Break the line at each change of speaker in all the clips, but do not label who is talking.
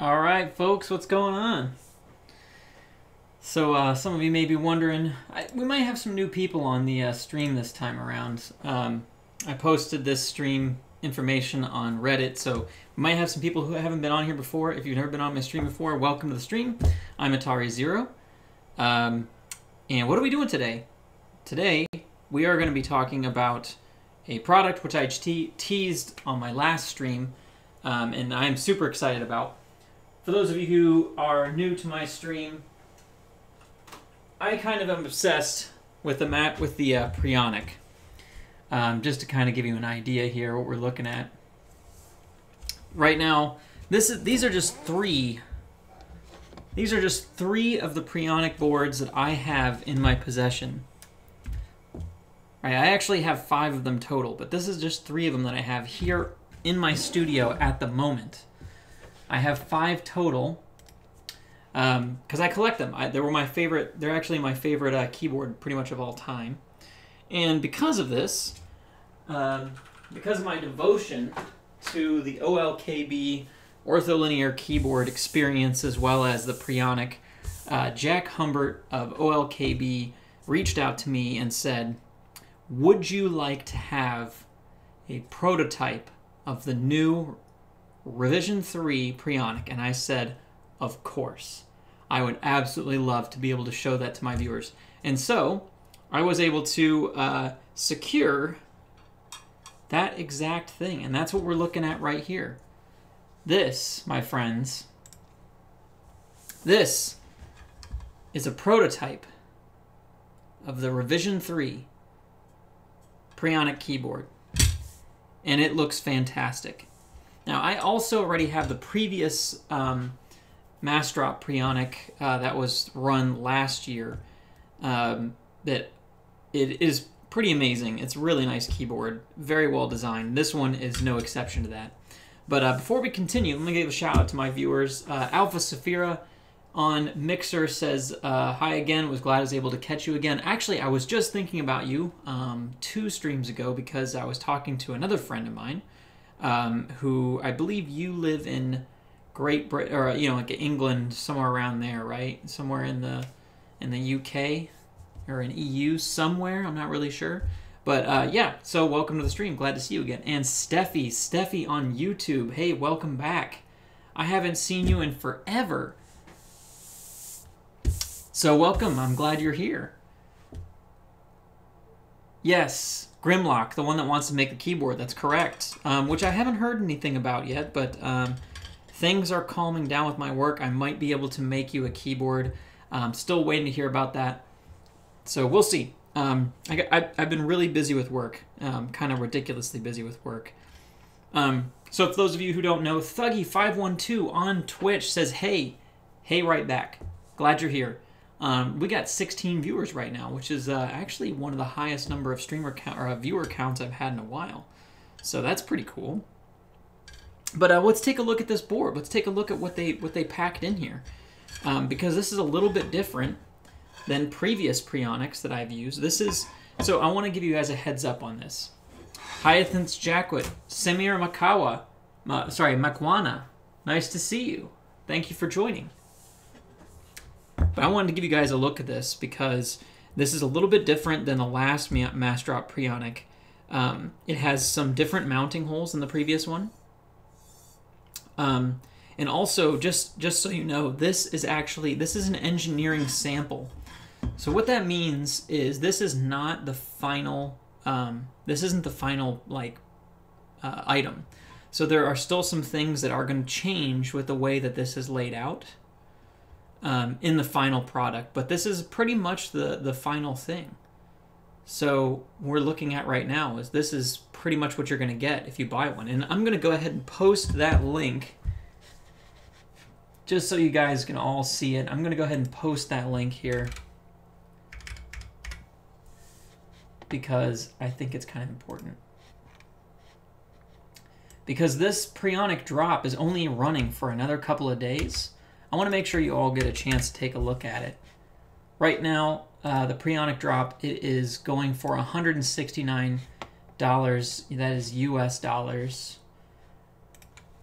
All right, folks, what's going on? So some of you may be wondering, we might have some new people on the stream this time around. I posted this stream information on Reddit, so we might have some people who haven't been on here before. If you've never been on my stream before, welcome to the stream. I'm Atari Zero. And what are we doing today? Today, we are going to be talking about a product which I teased on my last stream, and I'm super excited about. For those of you who are new to my stream, I kind of am obsessed with the Preonic. Just to kind of give you an idea here what we're looking at. Right now, these are just three. These are just three of the Preonic boards that I have in my possession. Right, I actually have 5 of them total, but this is just 3 of them that I have here in my studio at the moment. I have 5 total because I collect them. They were my favorite. They're actually my favorite keyboard pretty much of all time. And because of this, because of my devotion to the OLKB ortholinear keyboard experience as well as the Preonic, Jack Humbert of OLKB reached out to me and said, would you like to have a prototype of the new Revision 3 Preonic? And I said, of course. I would absolutely love to be able to show that to my viewers. And so I was able to secure that exact thing. And that's what we're looking at right here. This, my friends, this is a prototype of the Revision 3 Preonic keyboard. And it looks fantastic. Now, I also already have the previous Massdrop Preonic that was run last year. That it is pretty amazing. It's a really nice keyboard, very well designed. This one is no exception to that. But before we continue, let me give a shout out to my viewers. Alpha Saphira on Mixer says, hi again, was glad I was able to catch you again. Actually, I was just thinking about you 2 streams ago because I was talking to another friend of mine who I believe you live in Great Britain, or like England, somewhere around there, right? Somewhere in the UK or in EU somewhere. I'm not really sure, but yeah. So welcome to the stream. Glad to see you again. And Steffi on YouTube. Hey, welcome back. I haven't seen you in forever. So welcome. I'm glad you're here. Yes, Grimlock, the one that wants to make the keyboard. That's correct. Which I haven't heard anything about yet, but things are calming down with my work. I might be able to make you a keyboard. Still waiting to hear about that. So we'll see. I've been really busy with work. Kind of ridiculously busy with work. So for those of you who don't know, Thuggy512 on Twitch says, hey right back. Glad you're here. We got 16 viewers right now, which is actually one of the highest number of viewer counts I've had in a while. So that's pretty cool. But let's take a look at this board. Let's take a look at what they packed in here, because this is a little bit different than previous Preonics that I've used. So I want to give you guys a heads up on this. Hyacinth's Jackwit, Samir Makwana, nice to see you. Thank you for joining. But I wanted to give you guys a look at this because this is a little bit different than the last Massdrop Preonic. It has some different mounting holes than the previous one. And also, just so you know, this is an engineering sample. So what that means is this is not the final. This isn't the final item. So there are still some things that are going to change with the way that this is laid out in the final product. But this is pretty much the final thing. So we're looking at right now is this is pretty much what you're going to get if you buy one. And I'm going to go ahead and post that link just so you guys can all see it. I'm going to go ahead and post that link here because I think it's kind of important. Because this Preonic drop is only running for another couple of days, I want to make sure you all get a chance to take a look at it. Right now, the Preonic drop, it is going for $169. That is US dollars.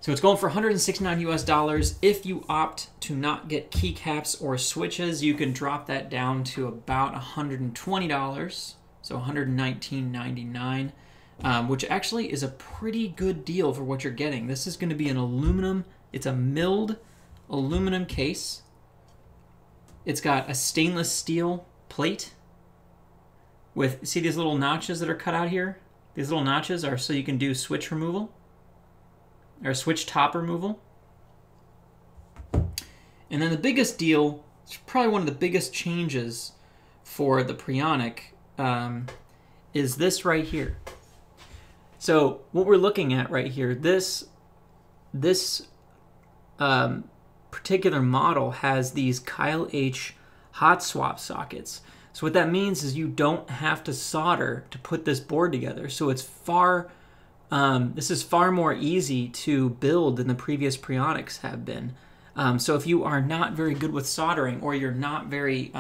So it's going for $169 US. If you opt to not get keycaps or switches, you can drop that down to about $120, so $119.99, which actually is a pretty good deal for what you're getting. This is going to be an aluminum, it's a milled aluminum case. It's got a stainless steel plate with, see these little notches that are cut out here? These little notches are so you can do switch removal, or switch top removal. And then the biggest deal, it's probably one of the biggest changes for the Preonic, is this right here. So what we're looking at right here, this particular model has these Kyle H hot swap sockets. So what that means is you don't have to solder to put this board together. So it's this is far more easy to build than the previous Preonics have been. So if you are not very good with soldering, or you're not very,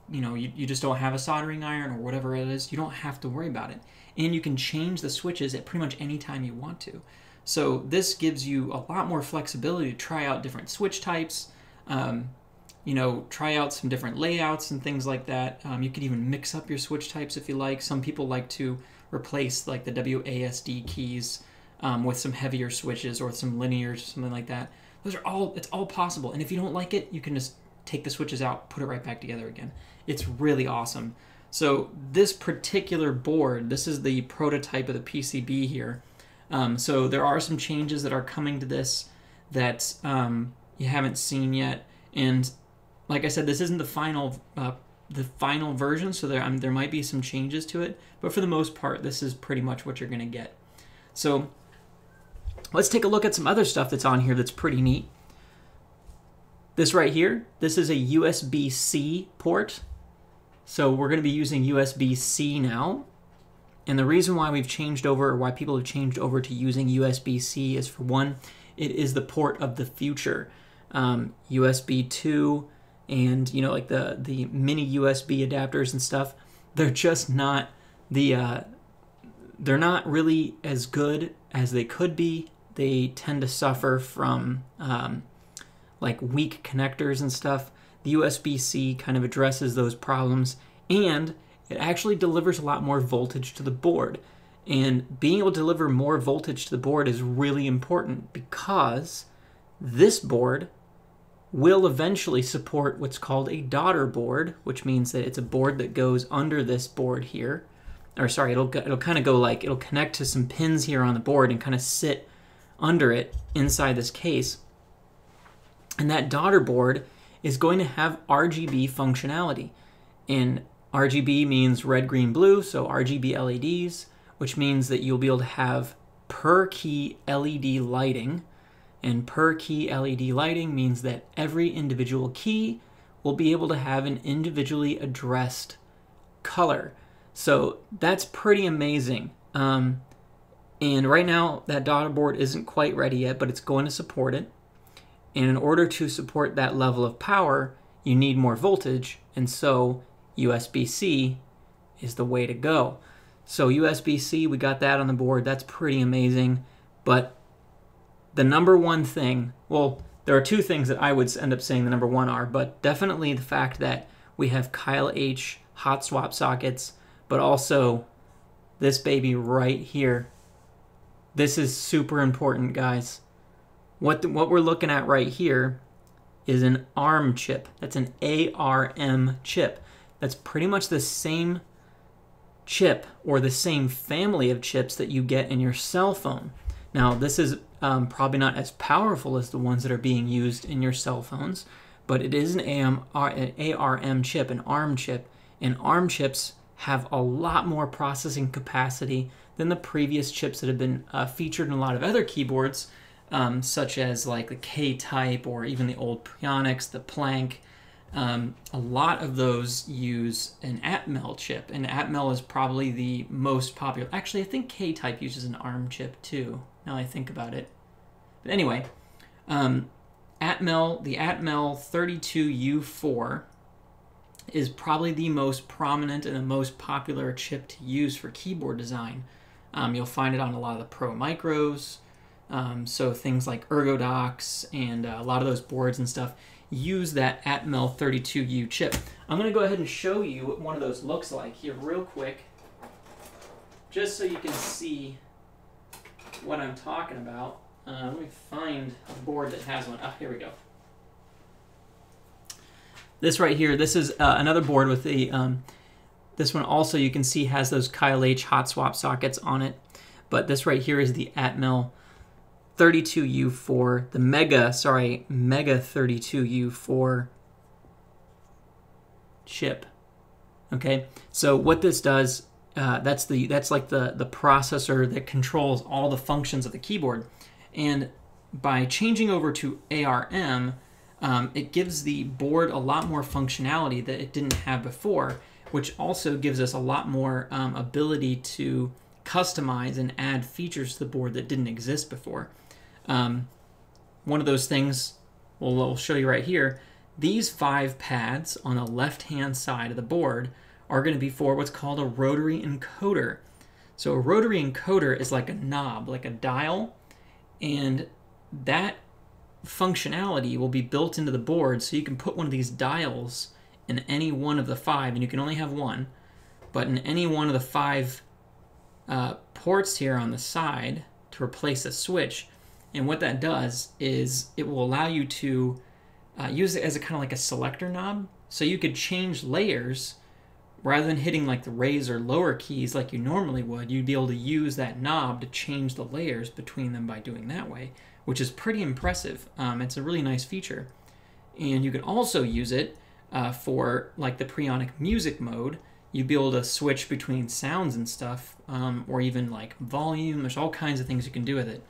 you just don't have a soldering iron or whatever it is, you don't have to worry about it. And you can change the switches at pretty much any time you want to. So this gives you a lot more flexibility to try out different switch types, try out some different layouts and things like that. You could even mix up your switch types if you like. Some people like to replace like the WASD keys with some heavier switches or some linears or something like that. It's all possible. And if you don't like it, you can just take the switches out, put it right back together again. It's really awesome. So this particular board, this is the prototype of the PCB here. So there are some changes that are coming to this that you haven't seen yet. And like I said, this isn't the final version, so there might be some changes to it, but for the most part, this is pretty much what you're going to get. So let's take a look at some other stuff that's on here that's pretty neat. This right here, this is a USB-C port. So we're going to be using USB-C now. And the reason why we've changed over, or why people have changed over to using USB-C is, for one, it is the port of the future. USB 2 and like the mini USB adapters and stuff, they're just not they're not really as good as they could be. They tend to suffer from like weak connectors and stuff. The USB-C kind of addresses those problems, and it actually delivers a lot more voltage to the board. And being able to deliver more voltage to the board is really important, because this board will eventually support what's called a daughter board, which means that it's a board that goes under this board here. Or sorry, it'll kind of go like, it'll connect to some pins here on the board and kind of sit under it inside this case. And that daughter board is going to have RGB functionality. And RGB means red, green, blue, so RGB LEDs, which means that you'll be able to have per key LED lighting. And per key LED lighting means that every individual key will be able to have an individually addressed color. So that's pretty amazing. And right now, that daughter board isn't quite ready yet, but it's going to support it. And in order to support that level of power, you need more voltage. And so USB-C is the way to go. So USB-C, we got that on the board. That's pretty amazing. But the number one thing, well, there are two things that I would end up saying the number one are, but definitely the fact that we have Kyle H hot swap sockets, but also this baby right here. This is super important, guys. What we're looking at right here is an ARM chip. That's an ARM chip. That's pretty much the same chip, or the same family of chips that you get in your cell phone. Now, this is probably not as powerful as the ones that are being used in your cell phones, but it is an ARM chip, an ARM chip, and ARM chips have a lot more processing capacity than the previous chips that have been featured in a lot of other keyboards, such as like the K-Type or even the old Preonics, the Planck. A lot of those use an Atmel chip, and Atmel is probably the most popular. Actually, I think K-Type uses an ARM chip too, now I think about it. But anyway, the Atmel 32U4 is probably the most prominent and the most popular chip to use for keyboard design. You'll find it on a lot of the Pro Micros, So things like ErgoDocs and a lot of those boards and stuff use that Atmel 32U chip. I'm going to go ahead and show you what one of those looks like here real quick, just so you can see what I'm talking about. Let me find a board that has one. Here we go. This right here, this is another board with the, this one also you can see has those Kyle H hot swap sockets on it. But this right here is the Atmel 32U4, the Mega 32U4 chip. Okay, so what this does, that's like the processor that controls all the functions of the keyboard. And by changing over to ARM, it gives the board a lot more functionality that it didn't have before, which also gives us a lot more ability to customize and add features to the board that didn't exist before. One of those things, we'll show you right here, these 5 pads on the left-hand side of the board are going to be for what's called a rotary encoder. So a rotary encoder is like a knob, like a dial, and that functionality will be built into the board, so you can put one of these dials in any one of the 5, and you can only have one, but in any one of the 5 ports here on the side to replace a switch. And what that does is it will allow you to use it as a kind of like a selector knob, so you could change layers rather than hitting like the raise or lower keys like you normally would. You'd be able to use that knob to change the layers between them by doing that way, which is pretty impressive. It's a really nice feature. And you can also use it for like the Preonic music mode. You'd be able to switch between sounds and stuff, or even like volume. There's all kinds of things you can do with it.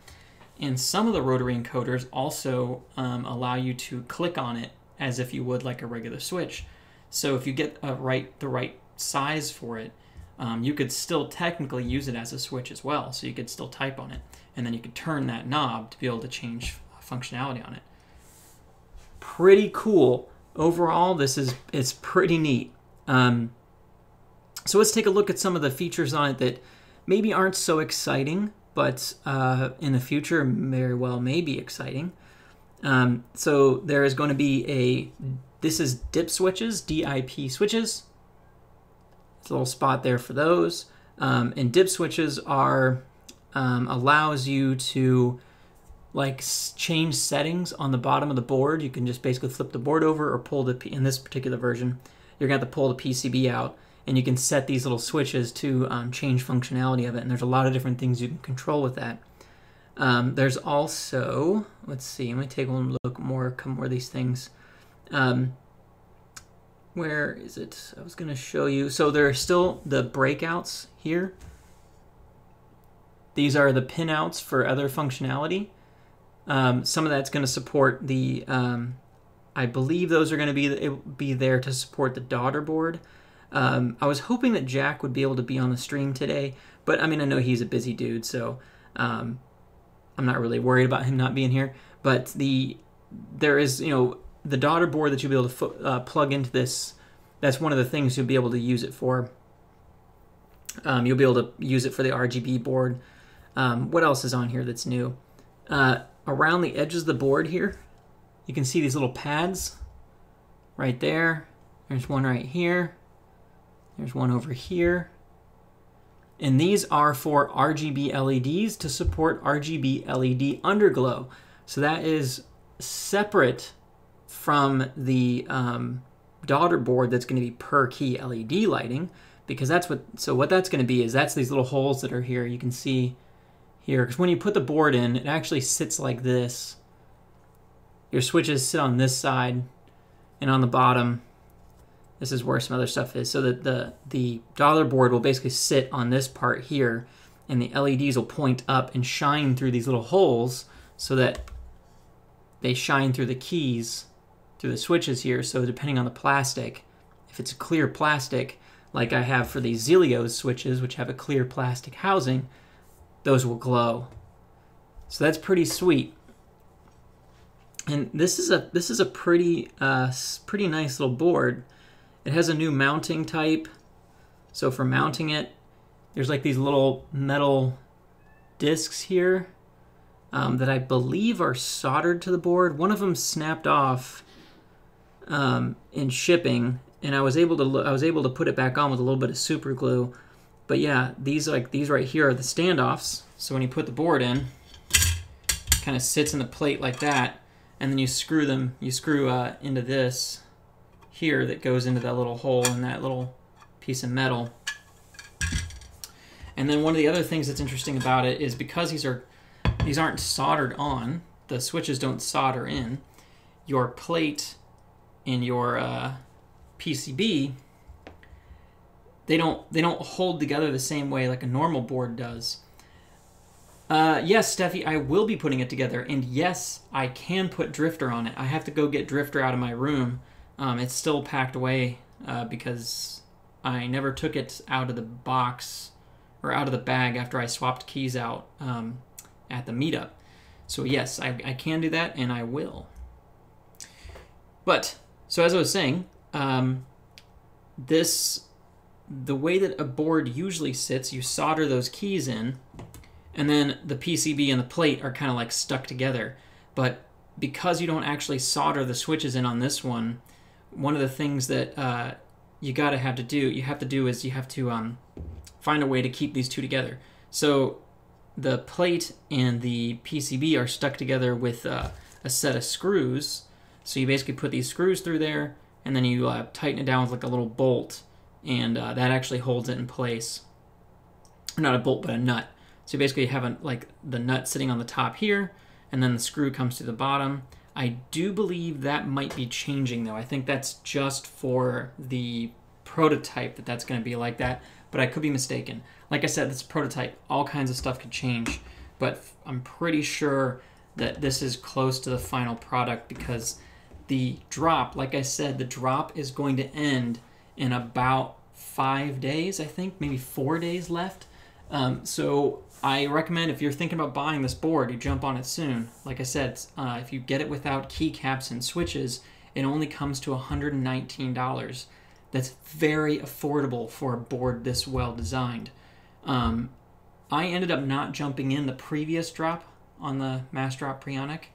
And some of the rotary encoders also allow you to click on it as if you would like a regular switch. So if you get the right size for it, you could still technically use it as a switch as well. So you could still type on it, and then you could turn that knob to be able to change functionality on it. Pretty cool. Overall, it's pretty neat. So let's take a look at some of the features on it that maybe aren't so exciting, but in the future very well may be exciting. So there is going to be this is DIP switches, DIP switches. There's a little spot there for those. And DIP switches are allows you to like change settings on the bottom of the board. You can just basically flip the board over or pull in this particular version, you're going to have to pull the PCB out, and you can set these little switches to change functionality of it. And there's a lot of different things you can control with that. There's also, let's see, let me take one look more, of these things. Where is it? I was going to show you. So there are still the breakouts here. These are the pinouts for other functionality. Some of that's going to support the, I believe those are going to be there to support the daughter board. I was hoping that Jack would be able to be on the stream today, but I mean, I know he's a busy dude, so I'm not really worried about him not being here. But there is, the daughter board that you'll be able to plug into this. That's one of the things you'll be able to use it for. You'll be able to use it for the RGB board. What else is on here that's new? Around the edges of the board here, you can see these little pads right there. There's one right here. There's one over here. And these are for RGB LEDs to support RGB LED underglow. So that is separate from the daughter board that's going to be per key LED lighting, because what that's going to be is that's these little holes that are here. You can see here, because when you put the board in, it actually sits like this. Your switches sit on this side, and on the bottom, this is where some other stuff is. So that the daughter board will basically sit on this part here, and the LEDs will point up and shine through these little holes so that they shine through the keys, through the switches here. So depending on the plastic, if it's a clear plastic, like I have for these Zelios switches, which have a clear plastic housing, those will glow. So that's pretty sweet. And this is a pretty nice little board. It has a new mounting type. So for mounting it, there's like these little metal discs here. that I believe are soldered to the board. One of them snapped off in shipping, and I was able to put it back on with a little bit of super glue. But yeah, these right here are the standoffs. So when you put the board in, it kind of sits in the plate like that, and then you screw into this here that goes into that little hole in that little piece of metal. And then one of the other things that's interesting about it is because these aren't soldered on, the switches don't solder in, your plate in your PCB, they don't hold together the same way like a normal board does. Yes, Steffi, I will be putting it together, and yes, I can put Drifter on it. I have to go get Drifter out of my room. It's still packed away because I never took it out of the box or out of the bag after I swapped keys out at the meetup. So yes, I can do that, and I will. But, so as I was saying, the way that a board usually sits, you solder those keys in, and then the PCB and the plate are kind of like stuck together. But because you don't actually solder the switches in on this one, one of the things that you have to do is find a way to keep these two together. So the plate and the PCB are stuck together with a set of screws. So you basically put these screws through there, and then you tighten it down with like a little bolt, and that actually holds it in place. Not a bolt, but a nut. So you basically have like the nut sitting on the top here, and then the screw comes to the bottom. I do believe that might be changing though. I think that's just for the prototype that's going to be like that, but I could be mistaken. Like I said, this prototype, all kinds of stuff could change, but I'm pretty sure that this is close to the final product because the drop, like I said, the drop is going to end in about 5 days, I think, maybe 4 days left. So I recommend if you're thinking about buying this board, you jump on it soon. Like I said, if you get it without keycaps and switches, it only comes to $119. That's very affordable for a board this well designed. I ended up not jumping in the previous drop on the Massdrop Preonic.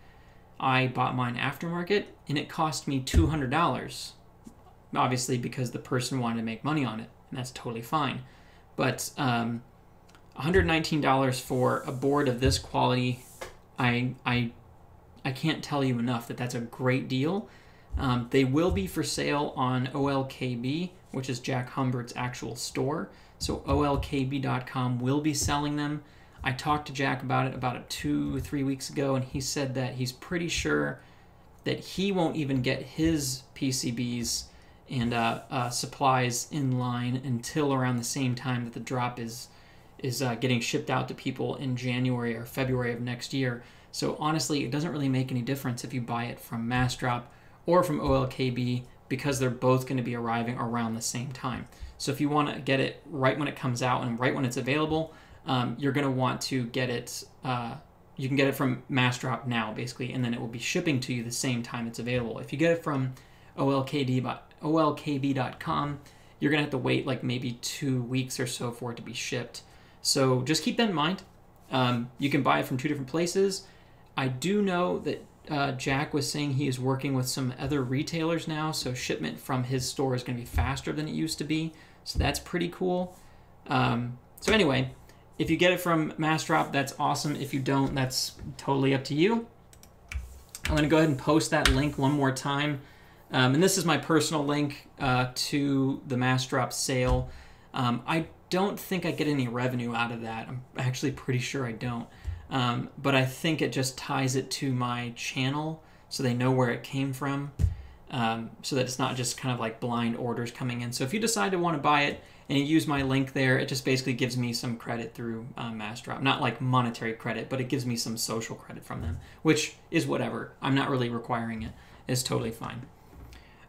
I bought mine aftermarket, and it cost me $200. Obviously, because the person wanted to make money on it, and that's totally fine. But $119 for a board of this quality, I can't tell you enough that that's a great deal. They will be for sale on OLKB, which is Jack Humbert's actual store. So OLKB.com will be selling them. I talked to Jack about it 2 or 3 weeks ago, and he said that he's pretty sure that he won't even get his PCBs and supplies in line until around the same time that the drop is getting shipped out to people in January or February of next year. So honestly, it doesn't really make any difference if you buy it from Massdrop or from OLKB because they're both going to be arriving around the same time. So if you want to get it right when it comes out and right when it's available, you're going to want to get it, you can get it from Massdrop now, basically, and then it will be shipping to you the same time it's available. If you get it from OLKB.com, you're going to have to wait like maybe 2 weeks or so for it to be shipped. So just keep that in mind. You can buy it from 2 different places. I do know that Jack was saying he is working with some other retailers now, so shipment from his store is going to be faster than it used to be. So that's pretty cool. So anyway, if you get it from Massdrop, that's awesome. If you don't, that's totally up to you. I'm going to go ahead and post that link one more time. And this is my personal link to the Massdrop sale. I don't think I get any revenue out of that. I'm actually pretty sure I don't. But I think it just ties it to my channel so they know where it came from, so that it's not just kind of like blind orders coming in. So if you decide to want to buy it and you use my link there, it just basically gives me some credit through Massdrop. Not like monetary credit, but it gives me some social credit from them, which is whatever. I'm not really requiring it. It's totally fine.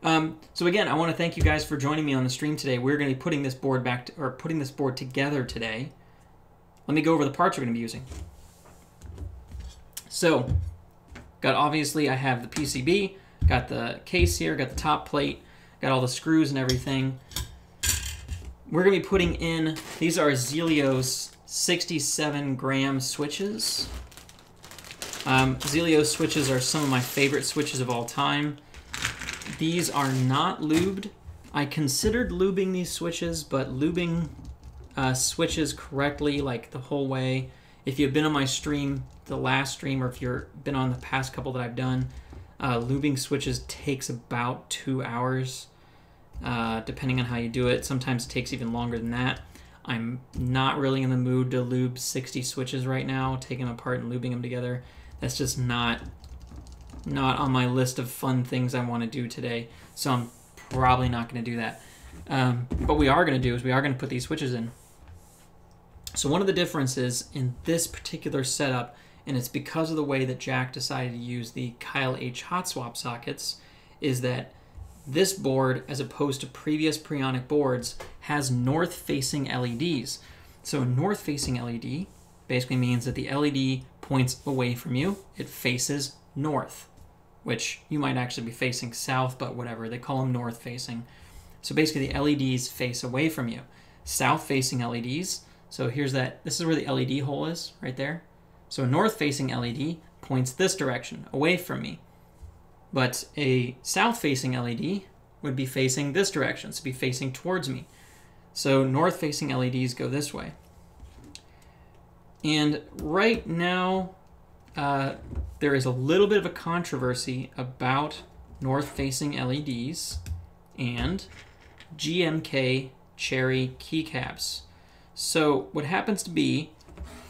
So again, I want to thank you guys for joining me on the stream today. We're going to be putting this board putting this board together today. Let me go over the parts we're going to be using. So, obviously I have the PCB, got the case here, got the top plate, got all the screws and everything. We're going to be putting in, these are Zelios 67 gram switches. Zelio switches are some of my favorite switches of all time. These are not lubed. I considered lubing these switches, but lubing switches correctly, like the whole way. If you've been on my stream, the last stream, or if you've been on the past couple that I've done, lubing switches takes about 2 hours, depending on how you do it. Sometimes it takes even longer than that. I'm not really in the mood to lube 60 switches right now, taking them apart and lubing them together. That's just not on my list of fun things I want to do today, so I'm probably not going to do that. What we are going to do is we are going to put these switches in. So one of the differences in this particular setup, and it's because of the way that Jack decided to use the Kyle H hotswap sockets, is that this board, as opposed to previous Preonic boards, has north-facing LEDs. So a north-facing LED basically means that the LED points away from you. It faces north, which you might actually be facing south, but whatever. They call them north-facing. So basically the LEDs face away from you. South-facing LEDs, so here's that. This is where the LED hole is, right there. So a north-facing LED points this direction, away from me. But a south-facing LED would be facing this direction, so be facing towards me. So north-facing LEDs go this way. And right now, there is a little bit of a controversy about north-facing LEDs and GMK cherry keycaps. So what happens to be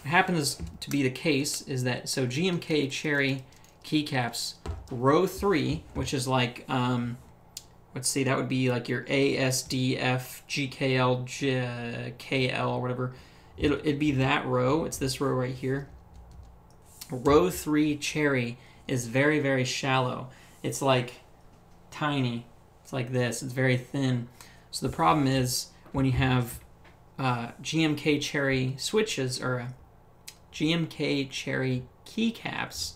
the case is that, so GMK cherry keycaps, row 3, which is like, let's see, that would be like your ASDF, GKL, KL, or whatever. It'd be that row. It's this row right here. Row 3 cherry is very, very shallow. It's like tiny. It's like this. It's very thin. So the problem is when you have GMK cherry switches, or GMK cherry keycaps,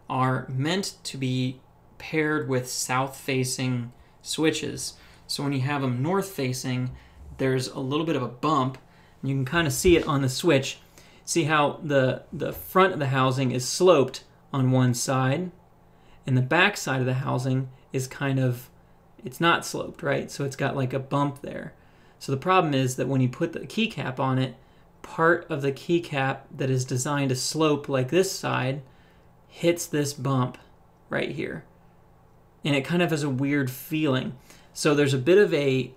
are meant to be paired with south-facing switches. So when you have them north-facing, there's a little bit of a bump. You can kind of see it on the switch. See how the front of the housing is sloped on one side, and the back side of the housing is kind of, it's not sloped, right? So it's got like a bump there. So the problem is that when you put the keycap on it, part of the keycap that is designed to slope like this side hits this bump right here. And it kind of has a weird feeling. So there's a bit of a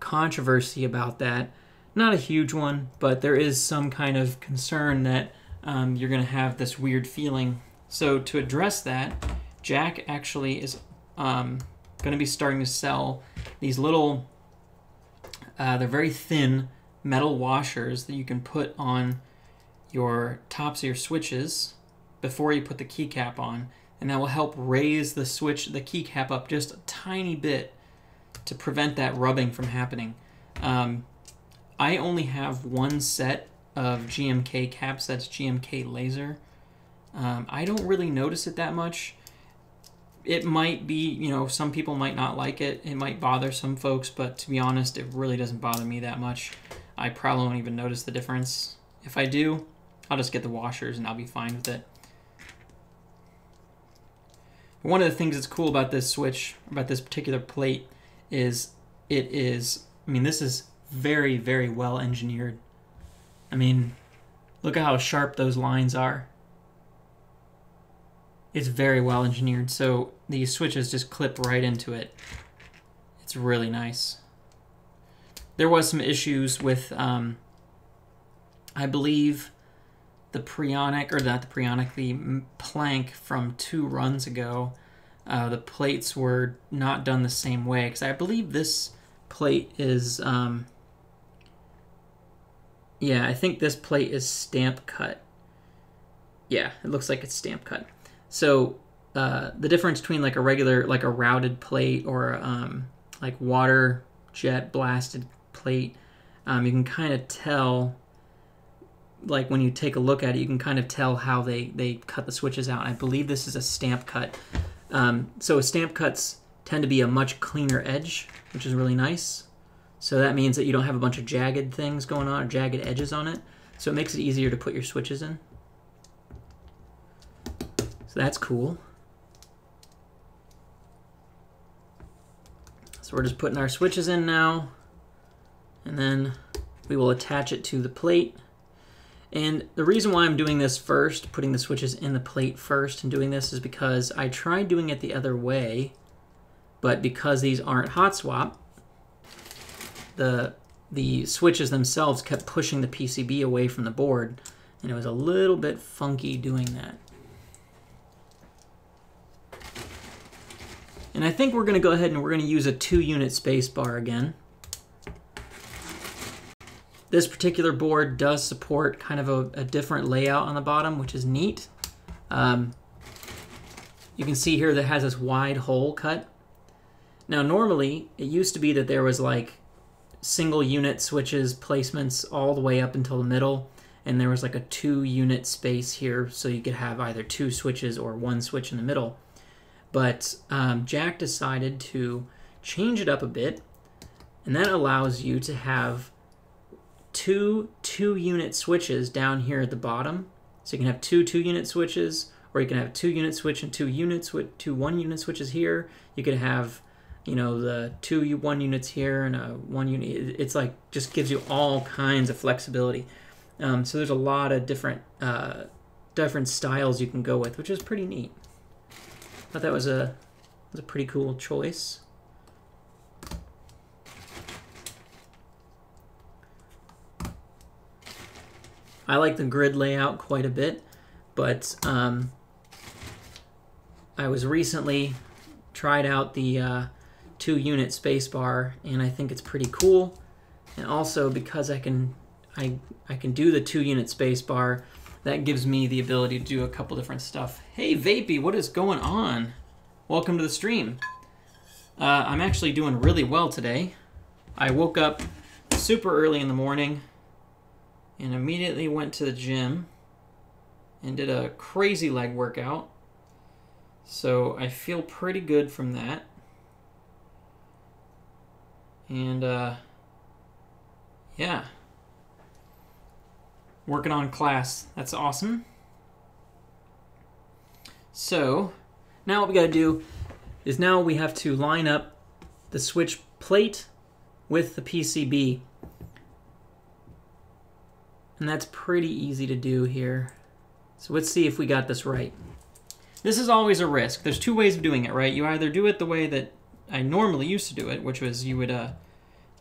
controversy about that. Not a huge one, but there is some kind of concern that you're going to have this weird feeling. So to address that, Jack actually is going to be starting to sell these little, they're very thin metal washers that you can put on your tops of your switches before you put the keycap on, and that will help raise the keycap up just a tiny bit to prevent that rubbing from happening. I only have one set of GMK caps, that's GMK laser. I don't really notice it that much. It might be, you know, some people might not like it. It might bother some folks, but to be honest, it really doesn't bother me that much. I probably won't even notice the difference. If I do, I'll just get the washers and I'll be fine with it. One of the things that's cool about this switch, about this particular plate, is this is very, very well engineered. I mean, look at how sharp those lines are. It's very well engineered, so these switches just clip right into it. It's really nice. There was some issues with, I believe, the Preonic, or not the Preonic, the Plank from 2 runs ago. The plates were not done the same way, because I believe this plate is, yeah, I think this plate is stamp cut. Yeah, it looks like it's stamp cut. So the difference between like a regular, like a routed plate or like water jet blasted plate, you can kind of tell, like when you take a look at it, you can kind of tell how they cut the switches out. I believe this is a stamp cut. So stamp cuts tend to be a much cleaner edge, which is really nice. So that means that you don't have a bunch of jagged things going on, or jagged edges on it. So it makes it easier to put your switches in. So that's cool. So we're just putting our switches in now, and then we will attach it to the plate. And the reason why I'm doing this first, putting the switches in the plate first and doing this, is because I tried doing it the other way, but because these aren't hot swap, the switches themselves kept pushing the PCB away from the board, and it was a little bit funky doing that. And I think we're going to go ahead and we're going to use a 2-unit spacebar again. This particular board does support kind of a different layout on the bottom, which is neat. You can see here that it has this wide hole cut. Now normally, it used to be that there was like single unit switches placements all the way up until the middle, and there was like a 2-unit space here, so you could have either 2 switches or 1 switch in the middle. But Jack decided to change it up a bit, and that allows you to have two 2-unit switches down here at the bottom. So you can have 2 2-unit switches, or you can have a 2-unit switch and 2 1-unit switches here. You could have, you know, the 2 1-units here and a 1-unit. It's like just gives you all kinds of flexibility. So there's a lot of different styles you can go with, which is pretty neat. I thought that was a pretty cool choice. I like the grid layout quite a bit, but I was recently tried out the 2-unit spacebar, and I think it's pretty cool. And also because I can do the 2-unit spacebar, that gives me the ability to do a couple different stuff. Hey Vapey, what is going on? Welcome to the stream. I'm actually doing really well today. I woke up super early in the morning and immediately went to the gym and did a crazy leg workout. So I feel pretty good from that. And yeah. Working on class. That's awesome. So now what we got to do is now we have to line up the switch plate with the PCB. And that's pretty easy to do here. So let's see if we got this right. This is always a risk. There's 2 ways of doing it, right? You either do it the way that I normally used to do it, which was you would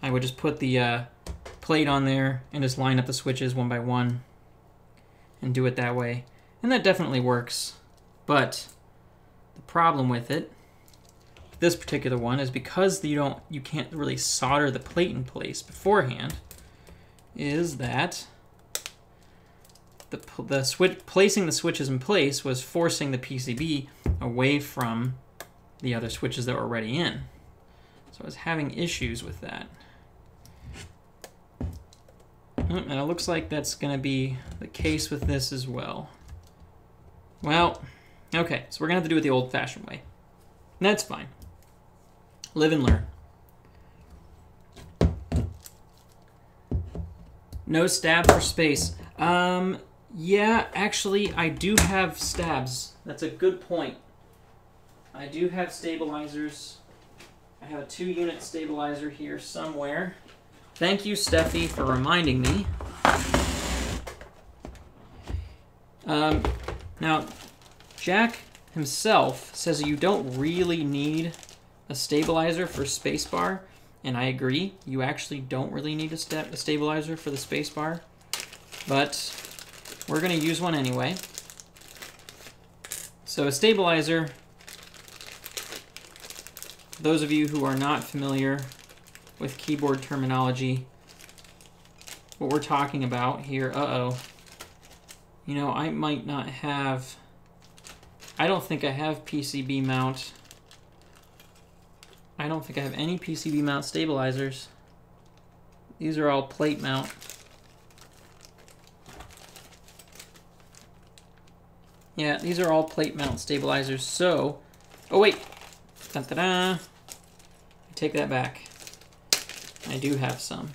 I would just put the plate on there and just line up the switches one by one and do it that way. And that definitely works. But the problem with it, this particular one, is because you can't really solder the plate in place beforehand, is that placing the switches in place was forcing the PCB away from the other switches that were already in. So I was having issues with that. And it looks like that's going to be the case with this as well. Well, okay, so we're going to have to do it the old-fashioned way. And that's fine. Live and learn. No stab for space. Yeah, actually, I do have stabs. That's a good point. I do have stabilizers. I have a 2-unit stabilizer here somewhere. Thank you, Steffi, for reminding me. Now, Jack himself says you don't really need a stabilizer for spacebar, and I agree. You actually don't really need a stabilizer for the spacebar, but we're going to use one anyway. So a stabilizer, those of you who are not familiar with keyboard terminology, what we're talking about here, you know, I might not have, I don't think I have PCB mount. I don't think I have any PCB mount stabilizers. These are all plate mount. Yeah, these are all plate mount stabilizers. So, oh wait, I take that back. I do have some.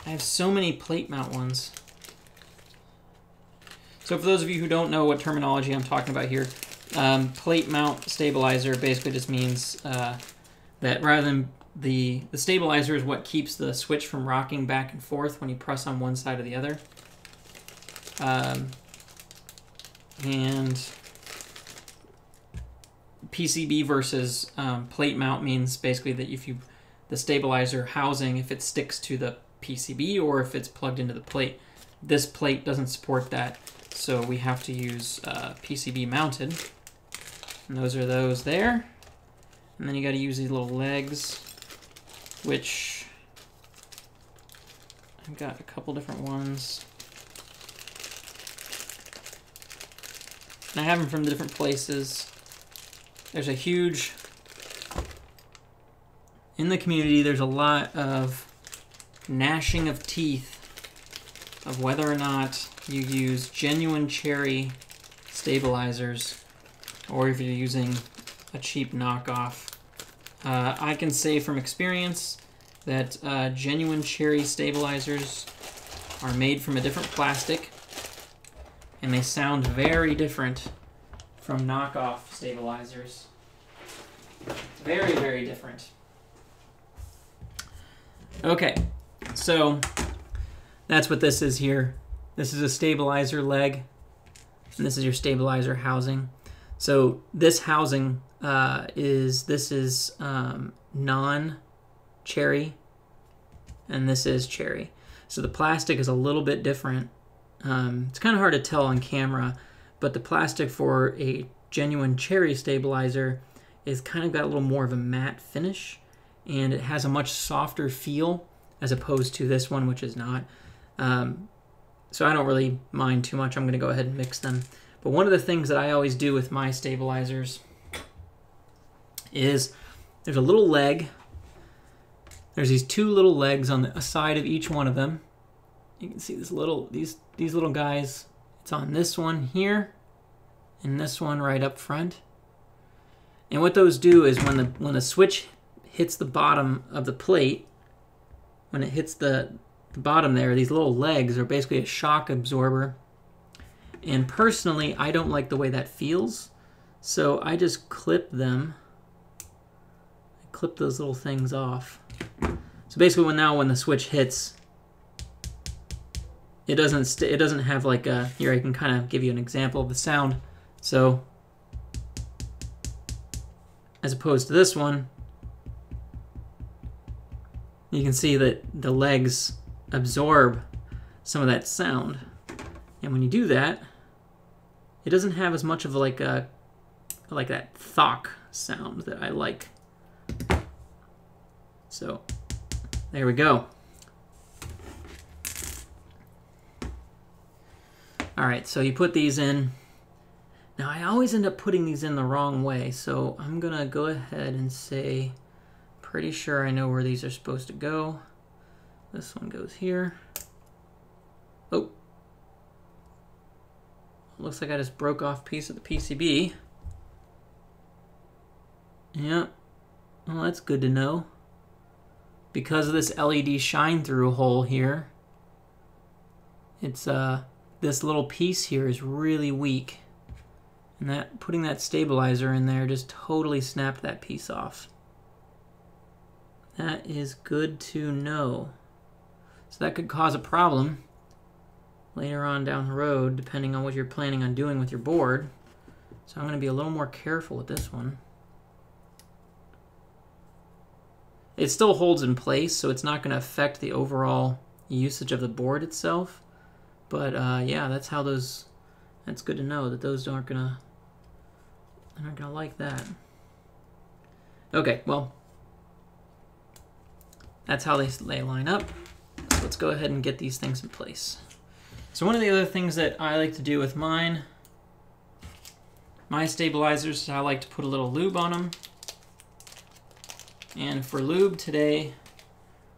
I have so many plate mount ones. So for those of you who don't know what terminology I'm talking about here, plate mount stabilizer basically just means that rather than the stabilizer is what keeps the switch from rocking back and forth when you press on one side or the other. And PCB versus plate mount means basically that if the stabilizer housing, if it sticks to the PCB or if it's plugged into the plate, this plate doesn't support that, so we have to use PCB mounted. And those are those there. And then you got to use these little legs, which I've got a couple different ones. And I have them from the different places. There's a huge, in the community, there's a lot of gnashing of teeth of whether or not you use genuine cherry stabilizers or if you're using a cheap knockoff. I can say from experience that genuine cherry stabilizers are made from a different plastic and they sound very different from knockoff stabilizers. Very, very different. Okay, so that's what this is here. This is a stabilizer leg, and this is your stabilizer housing. So this housing is non-cherry, and this is cherry. So the plastic is a little bit different. It's kind of hard to tell on camera, but the plastic for a genuine cherry stabilizer is kind of got a little more of a matte finish, and it has a much softer feel as opposed to this one, which is not. So I don't really mind too much. I'm going to go ahead and mix them. But one of the things that I always do with my stabilizers is there's a little leg. There's these two little legs on the side of each one of them. You can see these little guys. It's on this one here and this one right up front. And what those do is when the switch hits the bottom of the plate, when it hits the bottom there, these little legs are basically a shock absorber. And personally, I don't like the way that feels, so I just clip them. I clip those little things off. So basically, when the switch hits, it doesn't have like a, here I can kind of give you an example of the sound. So as opposed to this one, you can see that the legs absorb some of that sound. And when you do that, it doesn't have as much of like that thock sound that I like. So there we go. All right, so you put these in. Now I always end up putting these in the wrong way, so I'm gonna go ahead and say, pretty sure I know where these are supposed to go. This one goes here. Oh. Looks like I just broke off a piece of the PCB. Yep. Well, that's good to know. Because of this LED shine through hole here, it's this little piece here is really weak. And that putting that stabilizer in there just totally snapped that piece off. That is good to know. So that could cause a problem later on down the road, depending on what you're planning on doing with your board. So I'm going to be a little more careful with this one. It still holds in place, so it's not going to affect the overall usage of the board itself. But yeah, that's how those. That's good to know that those aren't gonna like that. Okay, well, that's how they line up. So let's go ahead and get these things in place. So one of the other things that I like to do with my stabilizers is I like to put a little lube on them. And for lube today,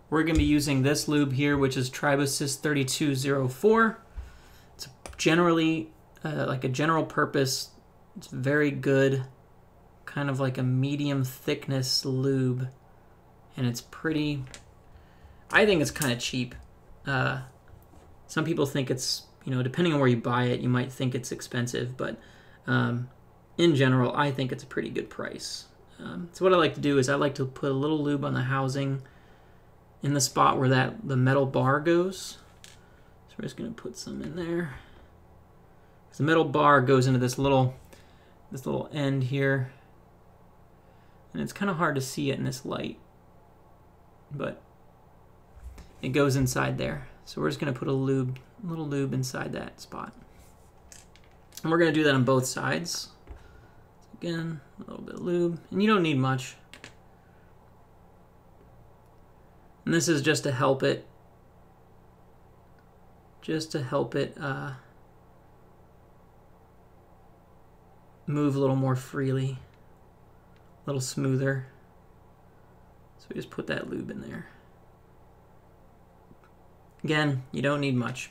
we're going to be using this lube here, which is Tribosys 3204. It's generally like a general purpose. It's very good, kind of like a medium thickness lube. And it's pretty, I think it's kind of cheap. Some people think it's, You know, depending on where you buy it, you might think it's expensive, but in general, I think it's a pretty good price. So what I like to do is I like to put a little lube on the housing in the spot where the metal bar goes. So we're just going to put some in there. The metal bar goes into this little end here, and it's kind of hard to see it in this light, but it goes inside there. So we're just going to put a little lube inside that spot, and we're going to do that on both sides. Again, a little bit of lube, and you don't need much. And this is just to help it move a little more freely, a little smoother. So we just put that lube in there. Again, you don't need much.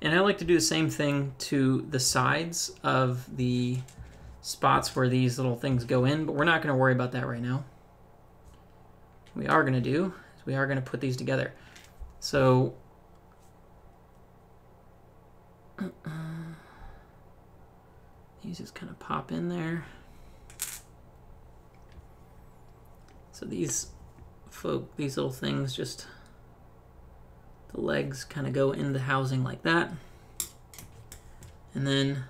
And I like to do the same thing to the sides of the spots where these little things go in, but we're not going to worry about that right now. What we are going to do is we are going to put these together. So these just kind of pop in there. So these little things, just the legs kind of go into the housing like that. And then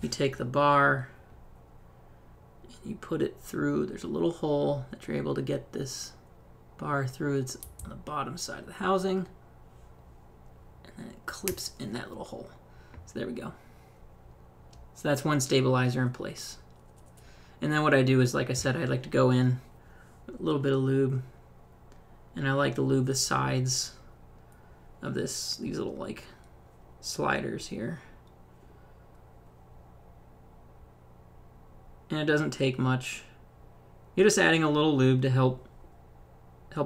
you take the bar and you put it through. There's a little hole that you're able to get this bar through. It's on the bottom side of the housing. And then it clips in that little hole. So there we go. So that's one stabilizer in place. And then what I do is, like I said, I like to go in with a little bit of lube, and I like to lube the sides of these little like sliders here. And it doesn't take much. You're just adding a little lube to help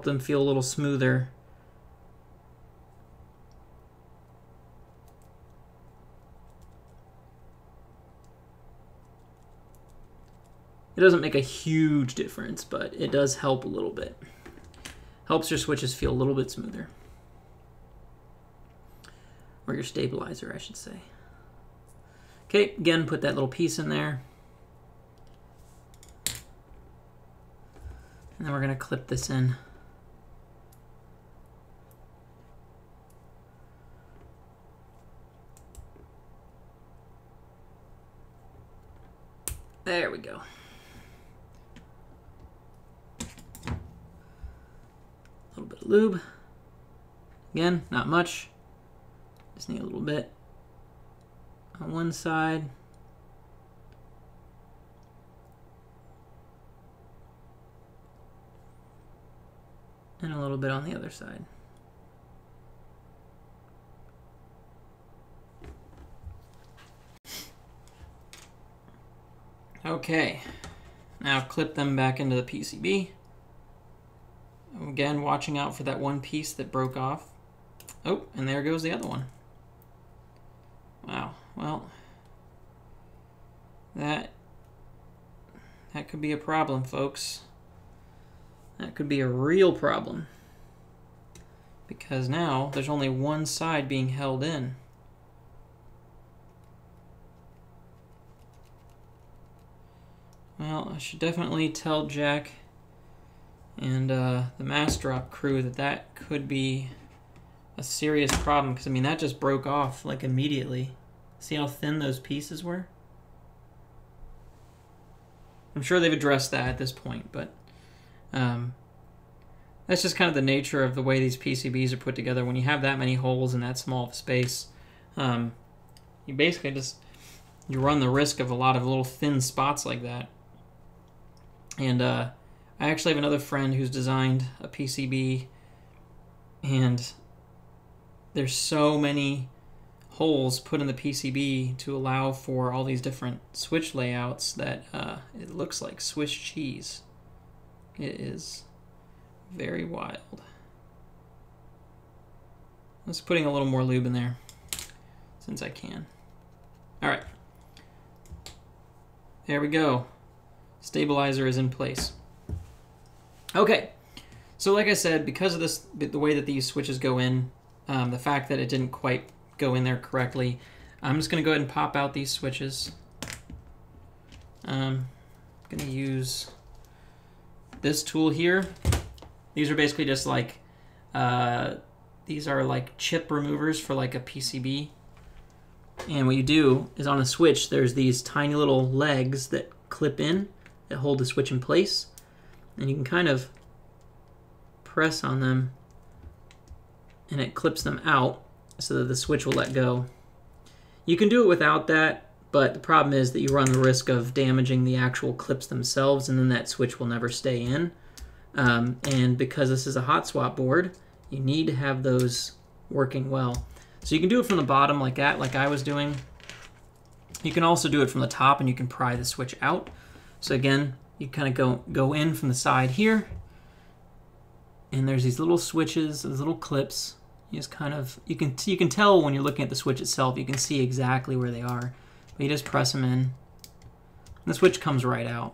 them feel a little smoother. It doesn't make a huge difference, but it does help a little bit. Helps your switches feel a little bit smoother. Or your stabilizer, I should say. Okay, again, put that little piece in there. And then we're going to clip this in. There we go. A little bit of lube. Again, not much. Just need a little bit on one side. And a little bit on the other side. Okay, now clip them back into the PCB. Again, watching out for that one piece that broke off. Oh, and there goes the other one. Wow, well, that could be a problem, folks. That could be a real problem. Because now there's only one side being held in. Well, I should definitely tell Jack and the Massdrop crew that could be a serious problem, because I mean that just broke off like immediately. See how thin those pieces were? I'm sure they've addressed that at this point, but that's just kind of the nature of the way these PCBs are put together. When you have that many holes in that small of space, you basically you run the risk of a lot of little thin spots like that. And I actually have another friend who's designed a PCB, and there's so many holes put in the PCB to allow for all these different switch layouts that it looks like Swiss cheese. It is very wild. I'm just putting a little more lube in there since I can. All right. There we go. Stabilizer is in place. Okay, so like I said, because of the way that these switches go in, the fact that it didn't quite go in there correctly. I'm just going to go ahead and pop out these switches. I'm going to use this tool here. These are basically just like, these are like chip removers for like a PCB. And what you do is on a switch, there's these tiny little legs that clip in, that hold the switch in place. And you can kind of press on them and it clips them out so that the switch will let go. You can do it without that, but the problem is that you run the risk of damaging the actual clips themselves, and then that switch will never stay in. And because this is a hot swap board, you need to have those working well. So you can do it from the bottom like that, like I was doing. You can also do it from the top, and you can pry the switch out. So again, you kind of go in from the side here, and there's these little switches, these little clips. You just kind of, you can tell when you're looking at the switch itself, you can see exactly where they are. But you just press them in, and the switch comes right out.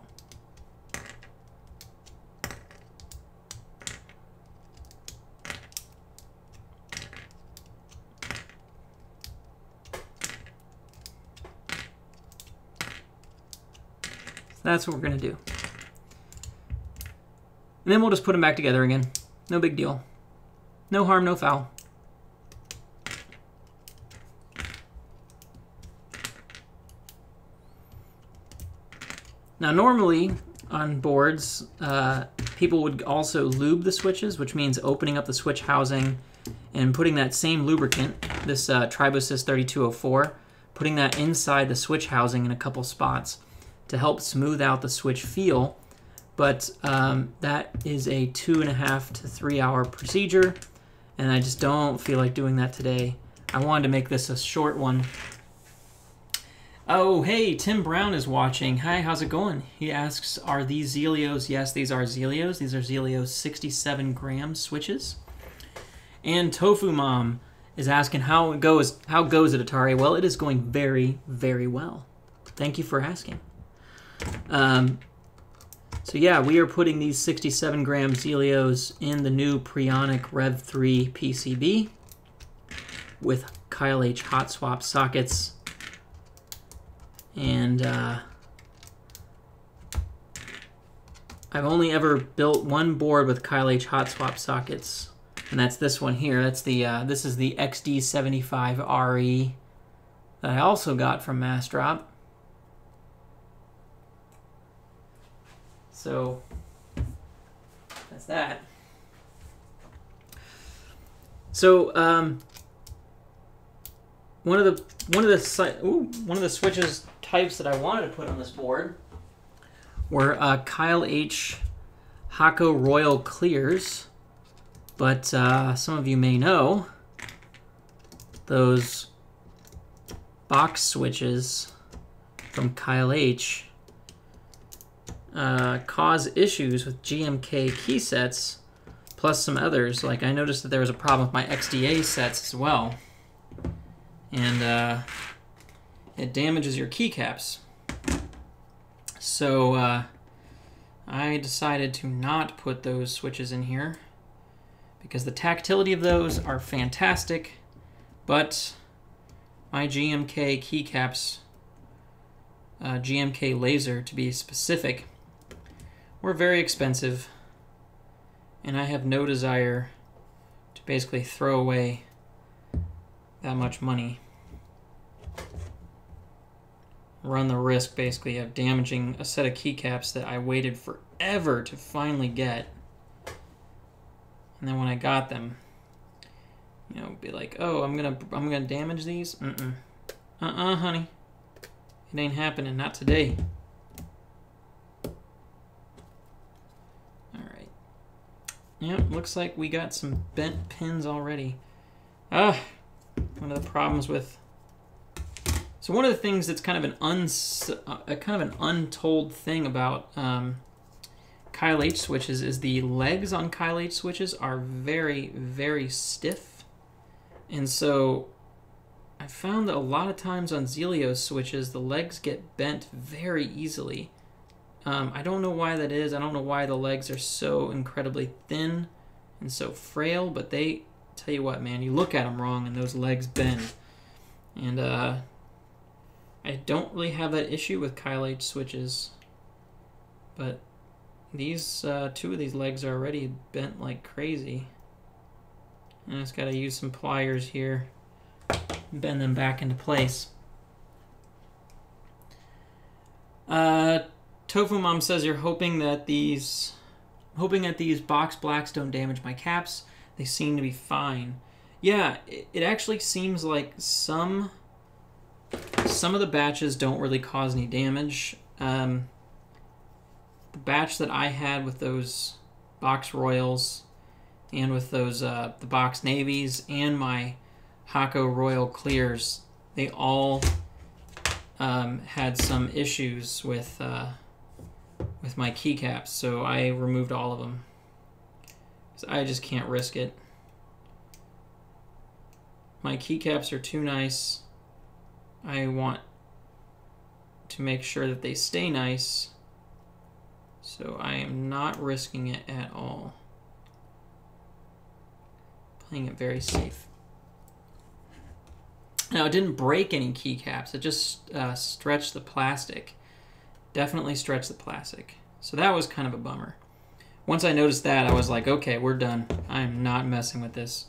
So that's what we're going to do. And then we'll just put them back together again. No big deal. No harm, no foul. Now normally on boards, people would also lube the switches, which means opening up the switch housing and putting that same lubricant, this Tribosys 3204, putting that inside the switch housing in a couple spots to help smooth out the switch feel. But that is a 2.5 to 3 hour procedure, and I just don't feel like doing that today. I wanted to make this a short one. Oh, hey, Tim Brown is watching. Hi, how's it going? He asks, are these Zelios? Yes, these are Zelios. These are Zelios 67 gram switches. And Tofu Mom is asking how goes it, Atari? Well, it is going very, very well. Thank you for asking. So yeah, we are putting these 67 gram Zelios in the new Preonic Rev3 PCB with Kyle H hot swap sockets. And I've only ever built one board with Kyle H hot swap sockets, and that's this one here. That's the this is the XD75RE that I also got from Massdrop. So that's that. So one of the switches types that I wanted to put on this board were Kyle H Hako Royal Clears, but some of you may know those box switches from Kyle H cause issues with GMK key sets, plus some others. Like I noticed that there was a problem with my XDA sets as well, and it damages your keycaps. So I decided to not put those switches in here because the tactility of those are fantastic, but my GMK keycaps, GMK laser to be specific, were very expensive, and I have no desire to basically throw away that much money. Run the risk basically of damaging a set of keycaps that I waited forever to finally get, and then when I got them, you know, be like, oh, I'm gonna damage these. Honey, it ain't happening, not today. All right. Yep, looks like we got some bent pins already. One of the problems with. So one of the things that's kind of an untold thing about Kyle H switches is the legs on Kyle H switches are very, very stiff, and so I found that a lot of times on Zelios switches the legs get bent very easily. I don't know why that is. I don't know why the legs are so incredibly thin and so frail, but they tell you what, man, you look at them wrong and those legs bend. And I don't really have that issue with Kyle H switches, but these two of these legs are already bent like crazy. And I just got to use some pliers here and bend them back into place. Tofu Mom says you're hoping that these box blacks don't damage my caps. They seem to be fine. Yeah, it actually seems like some of the batches don't really cause any damage. The batch that I had with those box royals and with those the box navies and my Hako Royal clears, they all had some issues with my keycaps, so I removed all of them. So I just can't risk it. My keycaps are too nice. I want to make sure that they stay nice, so I am not risking it at all. Playing it very safe. Now, it didn't break any keycaps. It just stretched the plastic. Definitely stretched the plastic. So that was kind of a bummer. Once I noticed that, I was like, okay, we're done. I'm not messing with this.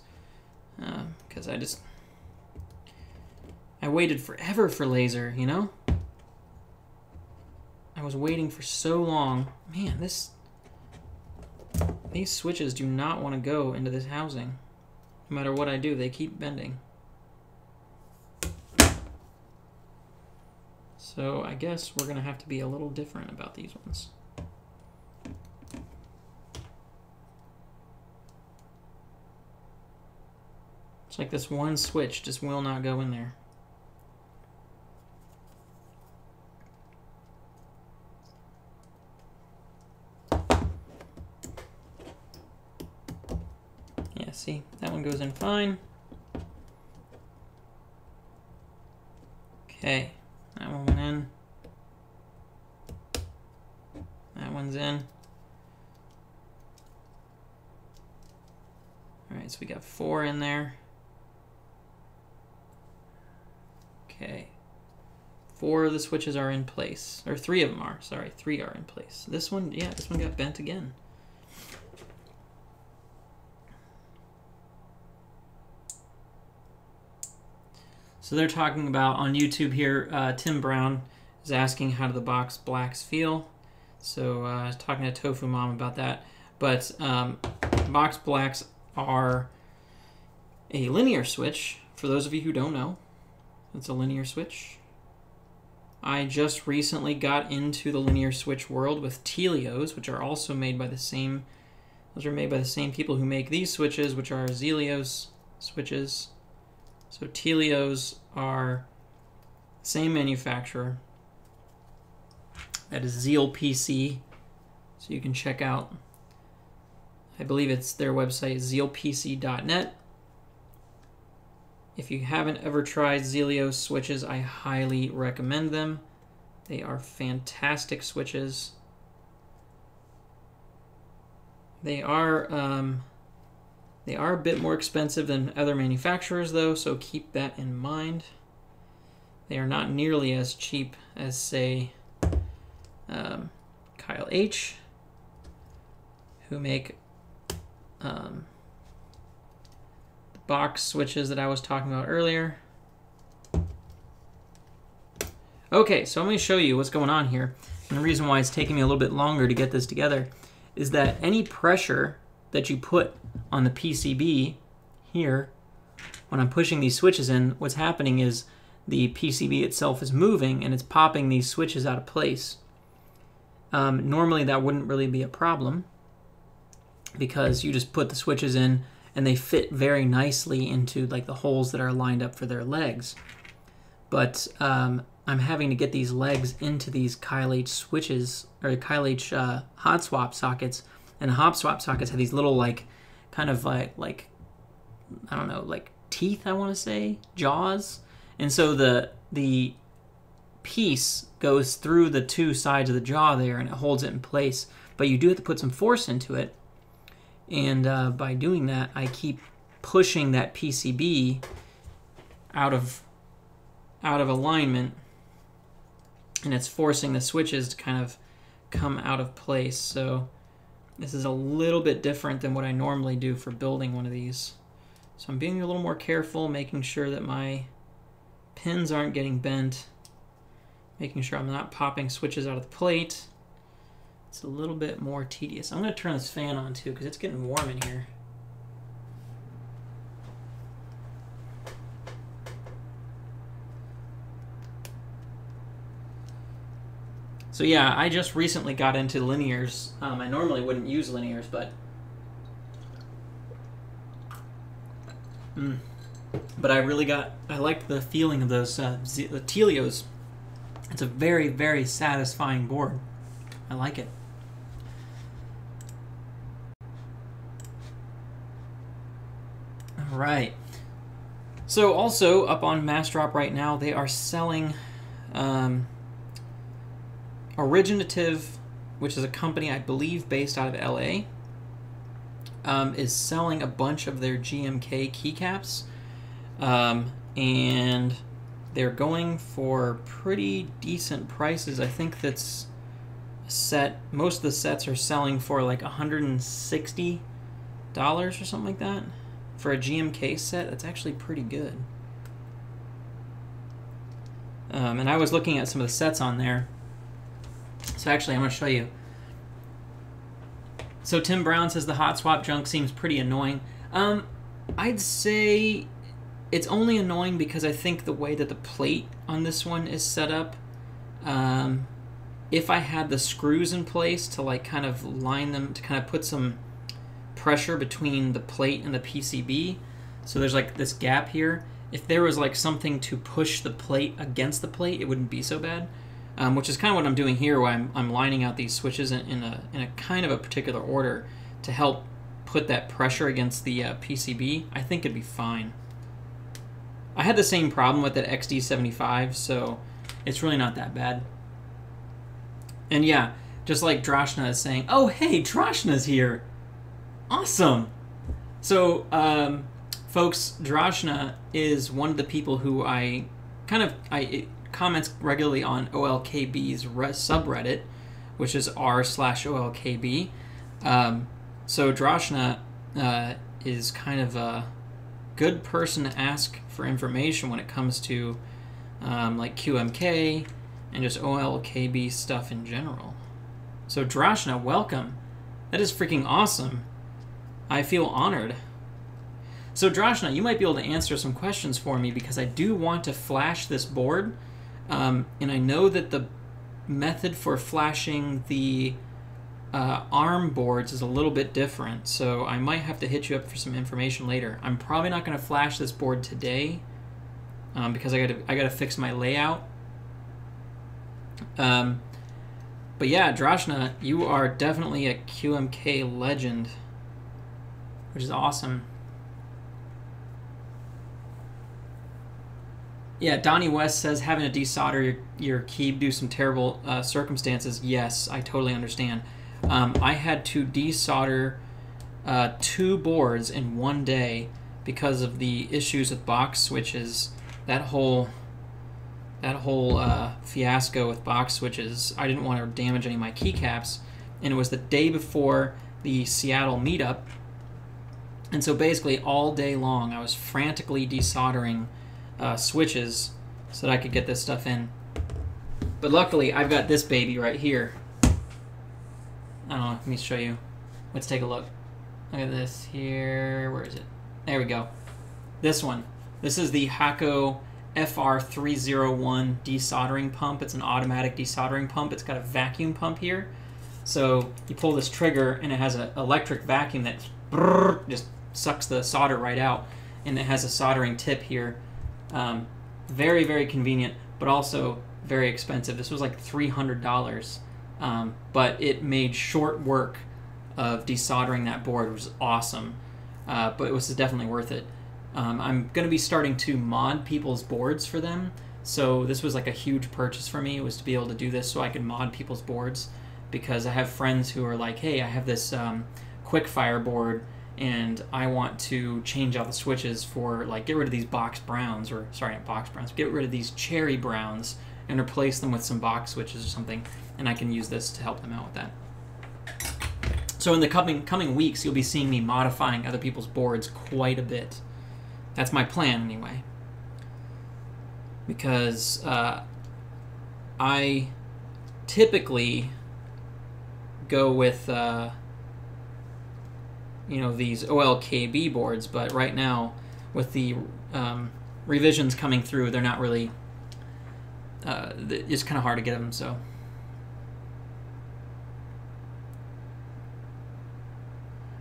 Because I waited forever for laser, you know? I was waiting for so long. Man, these switches do not want to go into this housing. No matter what I do, they keep bending. So I guess we're going to have to be a little different about these ones. It's like this one switch just will not go in there. Yeah, see, that one goes in fine. Okay, that one went in. That one's in. All right, so we got 4 in there. Okay, 4 of the switches are in place, or 3 of them are, sorry, 3 are in place. This one, yeah, this one got bent again. So they're talking about, on YouTube here, Tim Brown is asking how do the box blacks feel. So I was talking to Tofu Mom about that. But box blacks are a linear switch. For those of you who don't know, it's a linear switch. I just recently got into the linear switch world with Telios, which are also made by the same, those are made by the same people who make these switches, which are Zelios switches. So Telios are same manufacturer. That is Zeal PC. So you can check out, I believe it's their website, zealpc.net. If you haven't ever tried Zelios switches, I highly recommend them. They are fantastic switches. They are a bit more expensive than other manufacturers, though, so keep that in mind. They are not nearly as cheap as, say, Kyle H, who make the box switches that I was talking about earlier. Okay, so I'm going to show you what's going on here. And the reason why it's taking me a little bit longer to get this together is that any pressure that you put on the PCB here, when I'm pushing these switches in, what's happening is the PCB itself is moving and it's popping these switches out of place. Normally that wouldn't really be a problem because you just put the switches in and they fit very nicely into like the holes that are lined up for their legs. But I'm having to get these legs into these Kyle H switches, or Kyle H hot swap sockets, and the hot swap sockets have these little like kind of like I don't know, like teeth, I want to say, jaws. And so the piece goes through the two sides of the jaw there and it holds it in place. But you do have to put some force into it. And by doing that, I keep pushing that PCB out of alignment, and it's forcing the switches to kind of come out of place. So this is a little bit different than what I normally do for building one of these. So I'm being a little more careful, making sure that my pins aren't getting bent, making sure I'm not popping switches out of the plate. It's a little bit more tedious. I'm going to turn this fan on too because it's getting warm in here. So yeah, I just recently got into linears. I normally wouldn't use linears, but I like the feeling of those the Telios. It's a very, very satisfying board. I like it. All right. So also up on Massdrop right now, they are selling Originative, which is a company I believe based out of LA, is selling a bunch of their GMK keycaps, and they're going for pretty decent prices. I think that's a set. Most of the sets are selling for like $160 or something like that. For a GMK set, that's actually pretty good. And I was looking at some of the sets on there. So actually, I'm going to show you. So Tim Brown says the hot swap junk seems pretty annoying. I'd say it's only annoying because I think the way that the plate on this one is set up, if I had the screws in place to like kind of line them, to kind of put some pressure between the plate and the PCB, so there's like this gap here, if there was like something to push the plate against the plate, it wouldn't be so bad. Which is kind of what I'm doing here, where I'm lining out these switches in a kind of a particular order to help put that pressure against the PCB. I think it'd be fine. I had the same problem with that XD75, so it's really not that bad. And yeah, just like Droshna is saying, oh hey, Droshna's here! Awesome! So, folks, Droshna is one of the people who I comments regularly on OLKB's subreddit, which is r/OLKB. So Droshna is kind of a good person to ask for information when it comes to like QMK and just OLKB stuff in general. So Droshna, welcome. That is freaking awesome. I feel honored. So Droshna, you might be able to answer some questions for me because I do want to flash this board. And I know that the method for flashing the ARM boards is a little bit different, so I might have to hit you up for some information later. I'm probably not going to flash this board today because I gotta fix my layout. But yeah, Droshna, you are definitely a QMK legend, which is awesome. Yeah, Donnie West says having to desolder your key due to some terrible circumstances. Yes, I totally understand. I had to desolder 2 boards in one day because of the issues with box switches. That whole fiasco with box switches. I didn't want to damage any of my keycaps, and it was the day before the Seattle meetup. And so basically all day long I was frantically desoldering switches so that I could get this stuff in. But luckily I've got this baby right here. I don't know, let me show you. Let's take a look. Look at this here. Where is it? There we go. This one. This is the Hako FR301 desoldering pump. It's an automatic desoldering pump. It's got a vacuum pump here. So you pull this trigger and it has an electric vacuum that just sucks the solder right out. And it has a soldering tip here. Very, very convenient, but also very expensive. This was like $300, but it made short work of desoldering that board. It was awesome, but it was definitely worth it. I'm going to be starting to mod people's boards for them, so this was like a huge purchase for me. It was to be able to do this so I could mod people's boards, because I have friends who are like, hey, I have this quick fire board, and I want to change out the switches for, like, get rid of these box browns, or sorry, not box browns, get rid of these cherry browns and replace them with some box switches or something, and I can use this to help them out with that. So in the coming weeks, you'll be seeing me modifying other people's boards quite a bit. That's my plan anyway. Because I typically go with you know, these OLKB boards, but right now with the revisions coming through, they're not really, it's kind of hard to get them, so.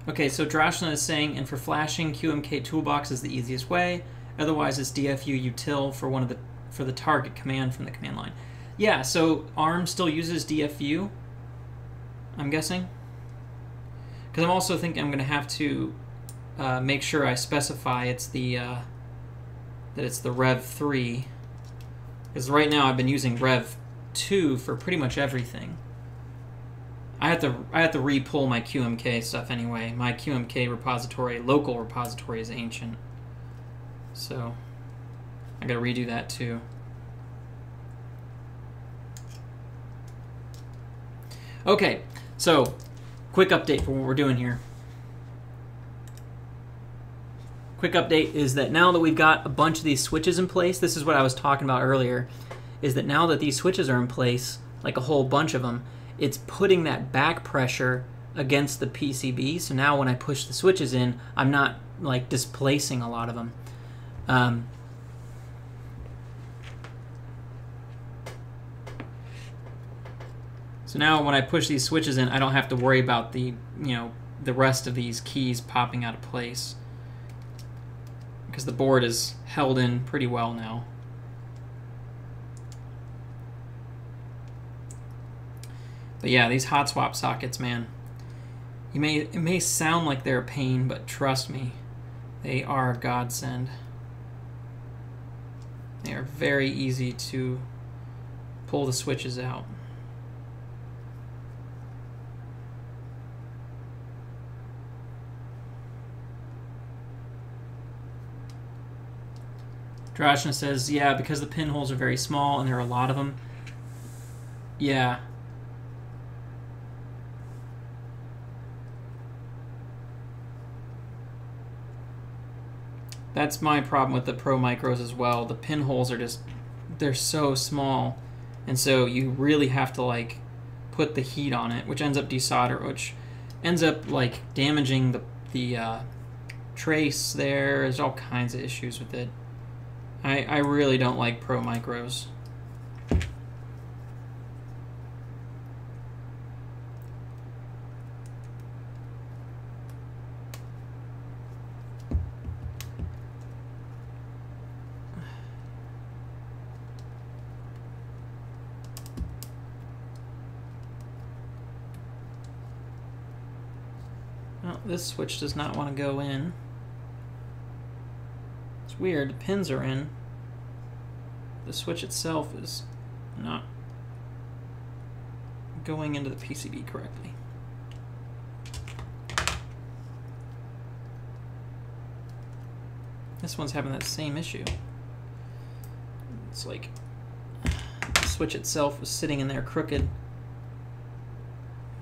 Okay, so Drashna is saying, and for flashing, QMK toolbox is the easiest way. Otherwise, it's DFU util for the target command from the command line. Yeah, so ARM still uses DFU, I'm guessing. Because I'm also thinking I'm going to have to make sure I specify it's the that it's the Rev3. Because right now I've been using Rev2 for pretty much everything. I have to re-pull my QMK stuff anyway. My QMK repository, local repository, is ancient, so I gotta redo that too. Okay, so quick update for what we're doing here. Quick update is that now that we've got a bunch of these switches in place, this is what I was talking about earlier, is that now that these switches are in place, like a whole bunch of them, it's putting that back pressure against the PCB. So now when I push the switches in, I'm not like displacing a lot of them. So now when I push these switches in, I don't have to worry about the, you know, the rest of these keys popping out of place, because the board is held in pretty well now. But yeah, these hot swap sockets, man, it may sound like they're a pain, but trust me, they are a godsend. They are very easy to pull the switches out. Drashna says, yeah, because the pinholes are very small and there are a lot of them. Yeah. That's my problem with the Pro Micros as well. The pinholes are just, they're so small. And so you really have to like put the heat on it, which ends up desolder, which ends up like damaging the trace there. There's all kinds of issues with it. I really don't like Pro Micros. Well, this switch does not want to go in. It's weird, the pins are in. The switch itself is not going into the PCB correctly. This one's having that same issue. It's like the switch itself was sitting in there crooked.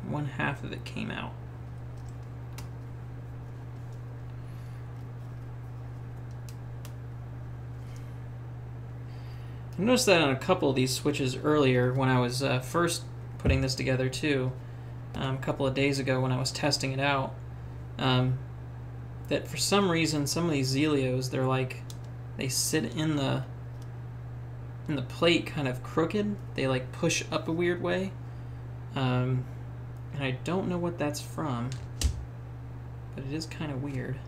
One half of it came out. I noticed that on a couple of these switches earlier when I was first putting this together too, a couple of days ago when I was testing it out, that for some reason some of these Zelios, they're like, they sit in the plate kind of crooked. They like push up a weird way, and I don't know what that's from, but it is kind of weird.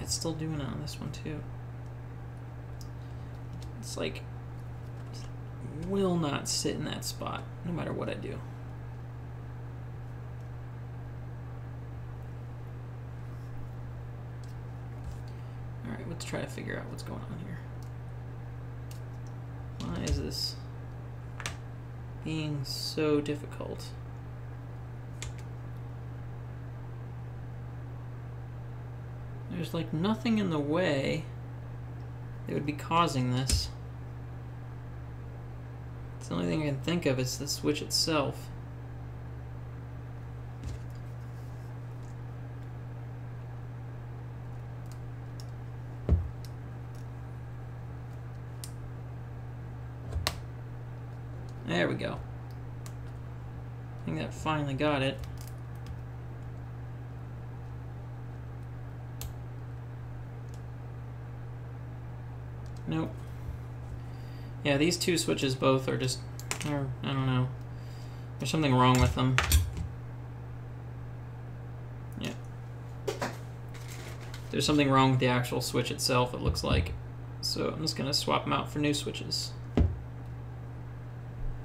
it's still doing it on this one too. It's like, it will not sit in that spot, no matter what I do. Alright, let's try to figure out what's going on here. Why is this being so difficult? There's like nothing in the way that would be causing this. It's the only thing I can think of is the switch itself. There we go. I think that finally got it. Nope. Yeah, these two switches both are just, I don't know. There's something wrong with them. Yeah. There's something wrong with the actual switch itself, it looks like. So I'm just going to swap them out for new switches.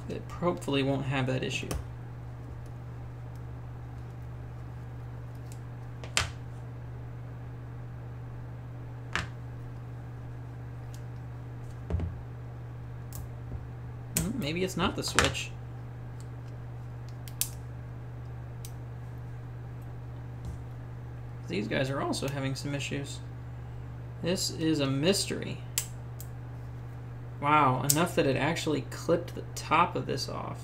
It hopefully won't have that issue. Maybe it's not the switch. These guys are also having some issues. This is a mystery. Wow, enough that it actually clipped the top of this off.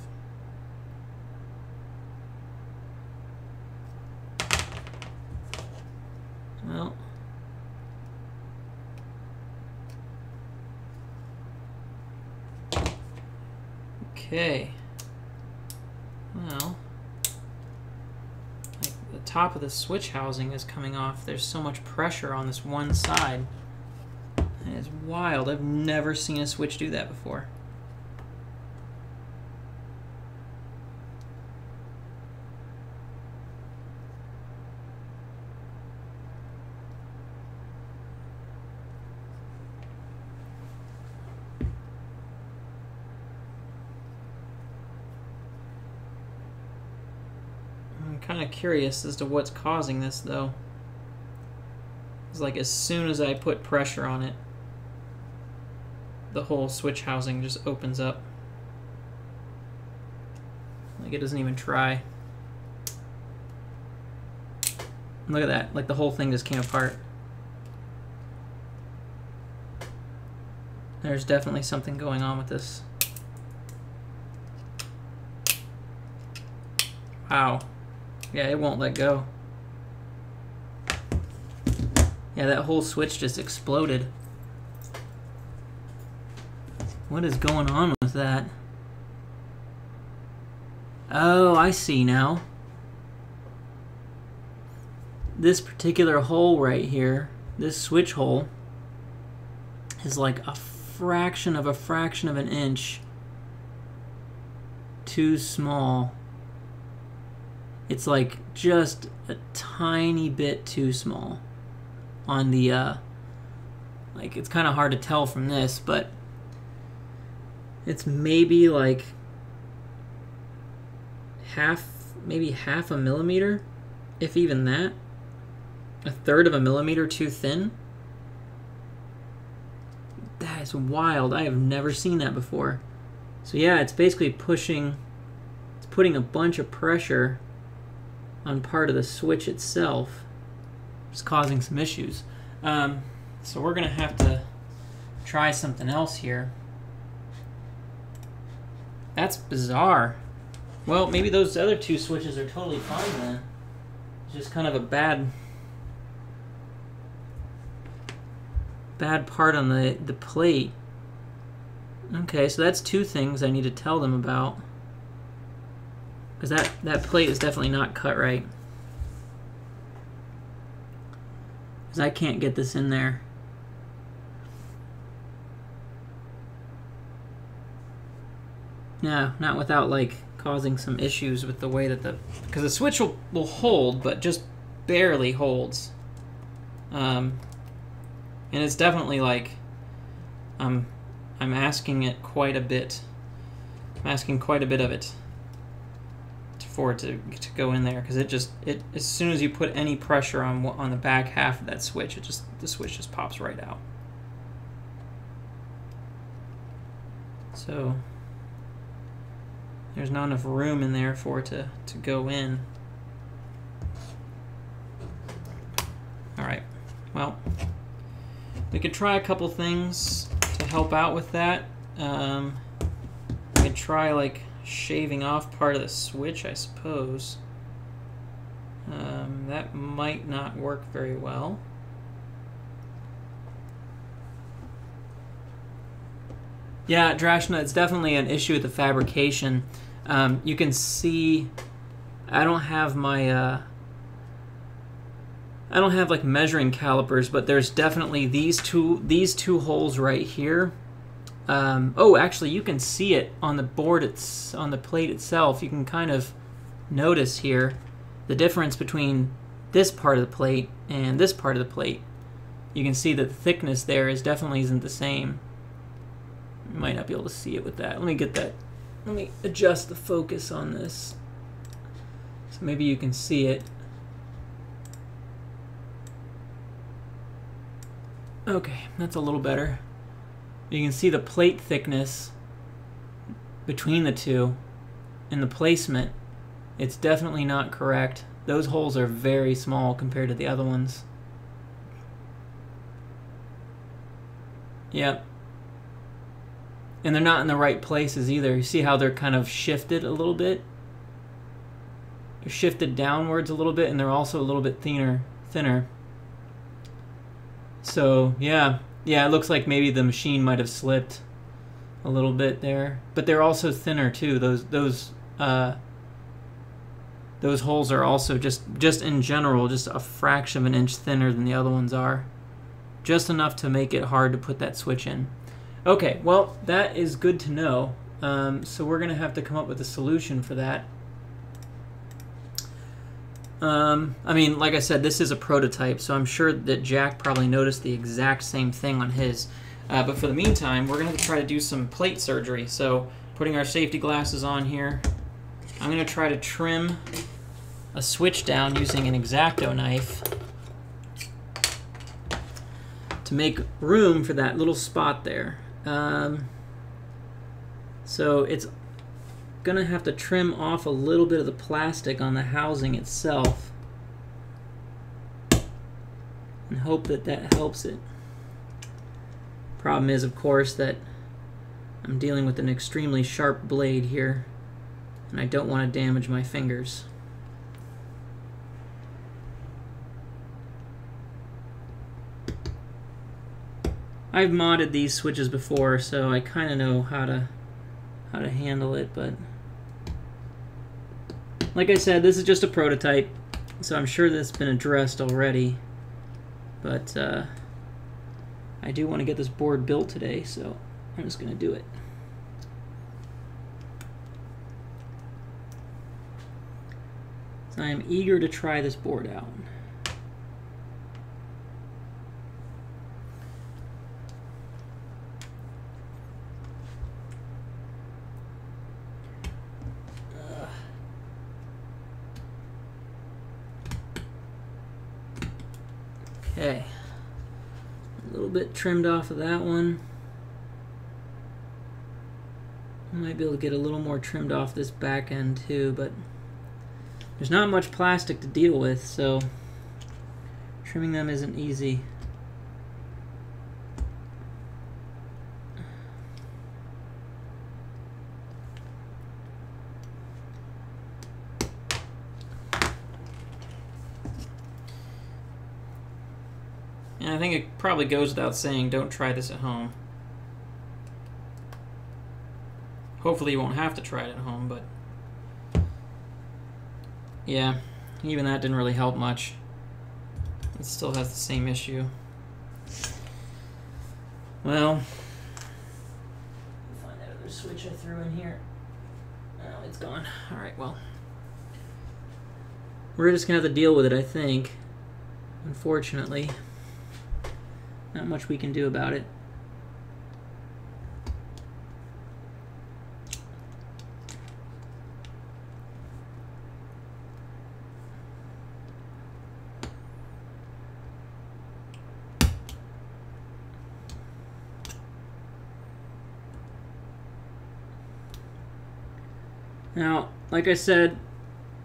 Well. Okay. Well. Like the top of the switch housing is coming off. There's so much pressure on this one side. And it's wild. I've never seen a switch do that before. I'm kind of curious as to what's causing this, though. It's like as soon as I put pressure on it, the whole switch housing just opens up. Like it doesn't even try. Look at that, like the whole thing just came apart. There's definitely something going on with this. Wow. Yeah, it won't let go. Yeah, that whole switch just exploded. What is going on with that? Oh, I see now. This particular hole right here, this switch hole, is like a fraction of an inch too small. It's like just a tiny bit too small on the, like it's kind of hard to tell from this, but it's maybe like maybe half a millimeter, if even that. A third of a millimeter too thin. That is wild. I have never seen that before. So yeah, it's basically putting a bunch of pressure on part of the switch itself. It's causing some issues. So we're gonna have to try something else here. That's bizarre. Well, maybe those other two switches are totally fine then. It's just kind of a bad part on the plate. Okay, so that's two things I need to tell them about. Because that plate is definitely not cut right. Because I can't get this in there. No, not without like causing some issues with the way that because the switch will hold, but just barely holds. And it's definitely like I'm asking it quite a bit. I'm asking quite a bit of it for it to go in there, because it as soon as you put any pressure on the back half of that switch, the switch just pops right out. So there's not enough room in there for it to go in. All right, well, we could try a couple things to help out with that. We could try like shaving off part of the switch, I suppose. That might not work very well. Yeah, Drashna, it's definitely an issue with the fabrication. You can see I don't have my I don't have like measuring calipers, but there's definitely these two holes right here. Oh, actually, you can see it on the board. It's on the plate itself. You can kind of notice here the difference between this part of the plate and this part of the plate. You can see that the thickness there definitely isn't the same. You might not be able to see it with that. Let me get that. Let me adjust the focus on this, so maybe you can see it. Okay, that's a little better. You can see the plate thickness between the two and the placement. It's definitely not correct. Those holes are very small compared to the other ones. Yep. And they're not in the right places either. You see how they're kind of shifted a little bit? They're shifted downwards a little bit, and they're also a little bit thinner. So, yeah, it looks like maybe the machine might have slipped a little bit there. But they're also thinner too. Those holes are also just in general just a fraction of an inch thinner than the other ones are. Just enough to make it hard to put that switch in. Okay, well, that is good to know. So we're going to have to come up with a solution for that. I mean, like I said, this is a prototype, so I'm sure that Jack probably noticed the exact same thing on his. But for the meantime, we're going to have to try to do some plate surgery. So putting our safety glasses on here, I'm going to try to trim a switch down using an X-Acto knife to make room for that little spot there. So it's gonna have to trim off a little bit of the plastic on the housing itself and hope that that helps it. Problem is, of course, that I'm dealing with an extremely sharp blade here, and I don't want to damage my fingers. I've modded these switches before, so I kind of know how to handle it, but like I said, this is just a prototype, so I'm sure that's been addressed already. But I do want to get this board built today, so I'm just going to do it. So I am eager to try this board out. Okay, a little bit trimmed off of that one. I might be able to get a little more trimmed off this back end too, but there's not much plastic to deal with, so trimming them isn't easy. And I think it probably goes without saying, don't try this at home. Hopefully you won't have to try it at home, but yeah, even that didn't really help much. It still has the same issue. Well, find that other switch I threw in here. Oh, it's gone. All right, well, we're just gonna have to deal with it, I think, unfortunately. Not much we can do about it. Now, like I said,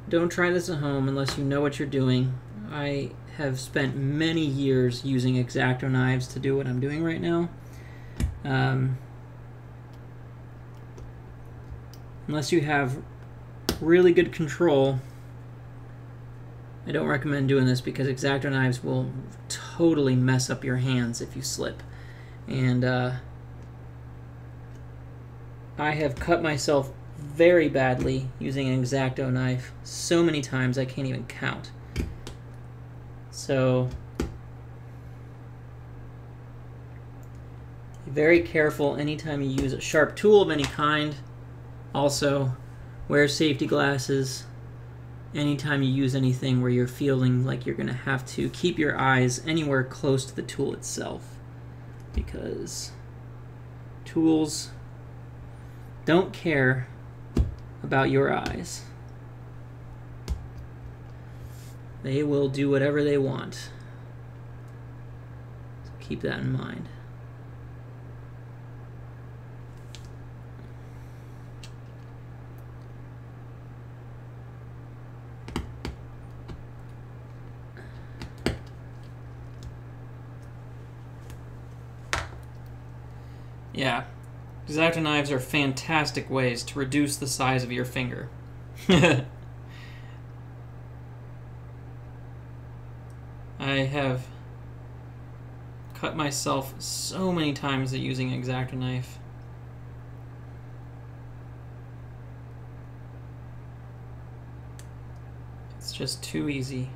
don't try this at home unless you know what you're doing. I have spent many years using X-Acto knives to do what I'm doing right now. Unless you have really good control, I don't recommend doing this because X-Acto knives will totally mess up your hands if you slip. And I have cut myself very badly using an X-Acto knife so many times I can't even count. So be very careful anytime you use a sharp tool of any kind. Also, wear safety glasses anytime you use anything where you're feeling like you're going to have to keep your eyes anywhere close to the tool itself, because tools don't care about your eyes. They will do whatever they want. So keep that in mind. Yeah. X-Acto knives are fantastic ways to reduce the size of your finger. I have cut myself so many times using an X-Acto knife. It's just too easy.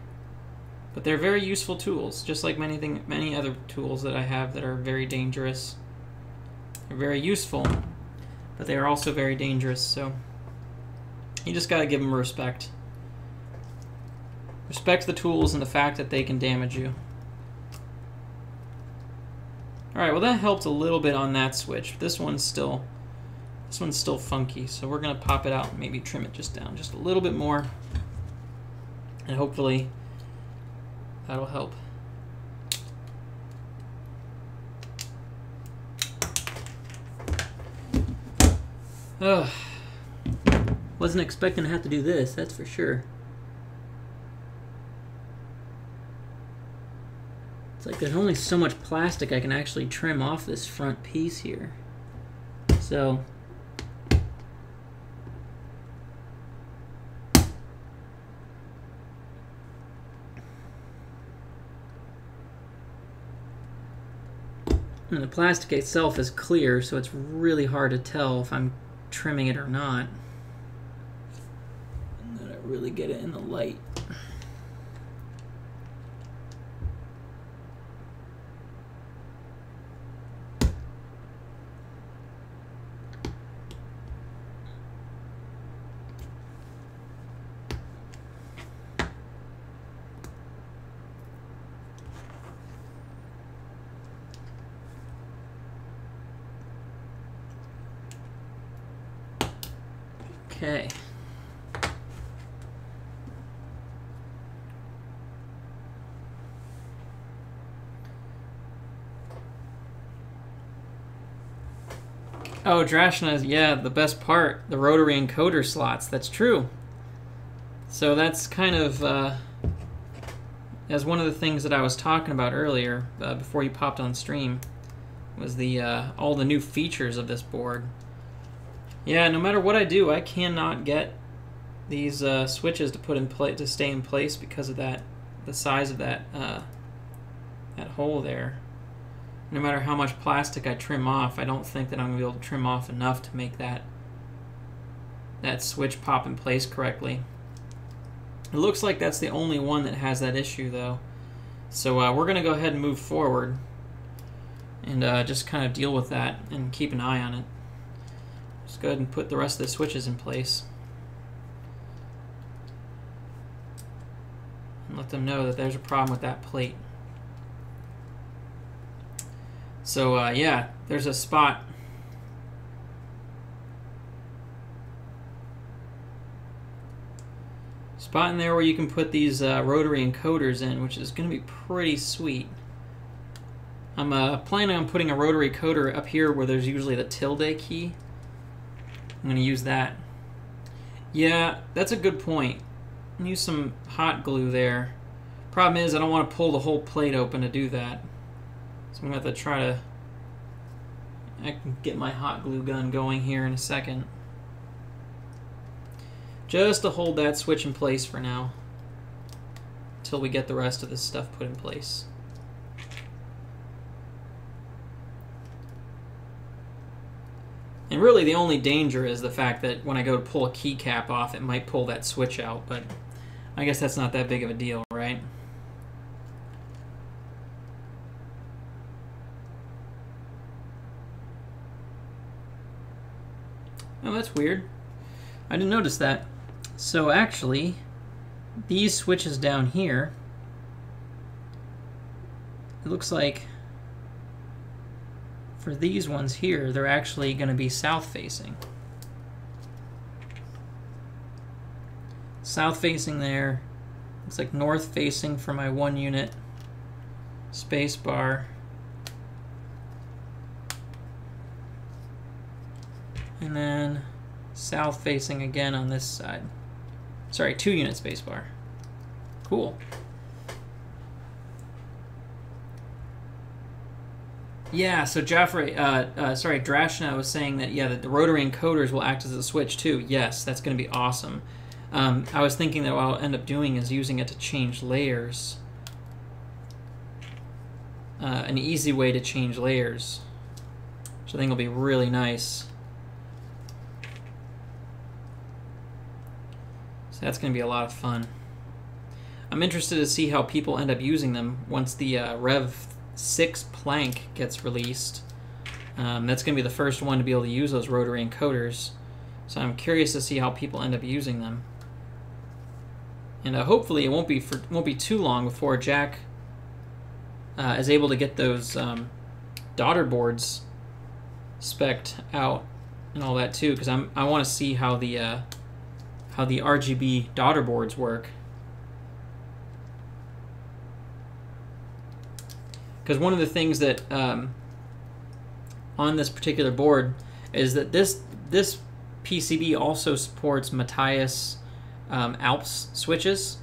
But they're very useful tools, just like many other tools that I have that are very dangerous. They're very useful, but they are also very dangerous, so you just gotta give them respect. Respect the tools and the fact that they can damage you. Alright, well that helped a little bit on that switch. This one's still funky, so we're gonna pop it out and maybe trim it just down just a little bit more. And hopefully that'll help. Ugh. Wasn't expecting to have to do this, that's for sure. It's like there's only so much plastic I can actually trim off this front piece here. So and the plastic itself is clear, so it's really hard to tell if I'm trimming it or not. And then I really get it in the light. Okay. Oh, Drashna, yeah, the best part, the rotary encoder slots. That's true. So that's kind of as one of the things that I was talking about earlier before you popped on stream was the all the new features of this board. Yeah, no matter what I do, I cannot get these switches to put in place to stay in place because of that, the size of that that hole there. No matter how much plastic I trim off, I don't think that I'm gonna be able to trim off enough to make that switch pop in place correctly. It looks like that's the only one that has that issue, though. So we're gonna go ahead and move forward and just kind of deal with that and keep an eye on it. Just go ahead and put the rest of the switches in place and let them know that there's a problem with that plate. So yeah, there's a spot. Spot in there where you can put these rotary encoders in, which is going to be pretty sweet. I'm planning on putting a rotary encoder up here where there's usually the tilde key. I'm going to use that. Yeah, that's a good point. Use some hot glue there. Problem is, I don't want to pull the whole plate open to do that. So I'm going to have to try to... I can get my hot glue gun going here in a second. Just to hold that switch in place for now. Until we get the rest of this stuff put in place. And really the only danger is the fact that when I go to pull a keycap off, it might pull that switch out, but I guess that's not that big of a deal, right? Oh, that's weird. I didn't notice that. So actually, these switches down here, it looks like for these ones here, they're actually going to be south-facing. South-facing there. Looks like north-facing for my 1 unit space bar. And then south-facing again on this side. Sorry, 2 unit space bar. Cool. Yeah, so Joffrey, sorry, Drashna was saying that, yeah, that the rotary encoders will act as a switch too. Yes, that's going to be awesome. I was thinking that what I'll end up doing is using it to change layers. An easy way to change layers, which I think will be really nice. So that's going to be a lot of fun. I'm interested to see how people end up using them once the Rev3 plank gets released. That's going to be the first one to be able to use those rotary encoders. So I'm curious to see how people end up using them. And hopefully it won't be too long before Jack is able to get those daughter boards spec'd out and all that too, because I want to see how the RGB daughter boards work. Because one of the things that on this particular board is that this PCB also supports Matthias Alps switches.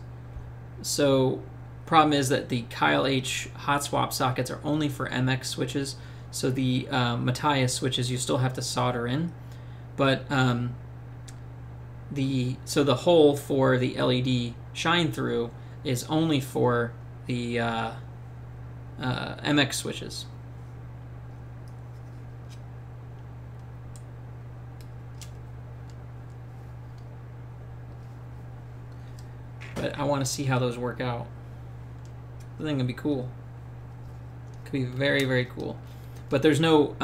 So problem is that the Kyle H hotswap sockets are only for MX switches. So the Matthias switches you still have to solder in, but the hole for the LED shine through is only for the MX switches. But I want to see how those work out. I think it'd be cool. Could be very, very cool. But there's no,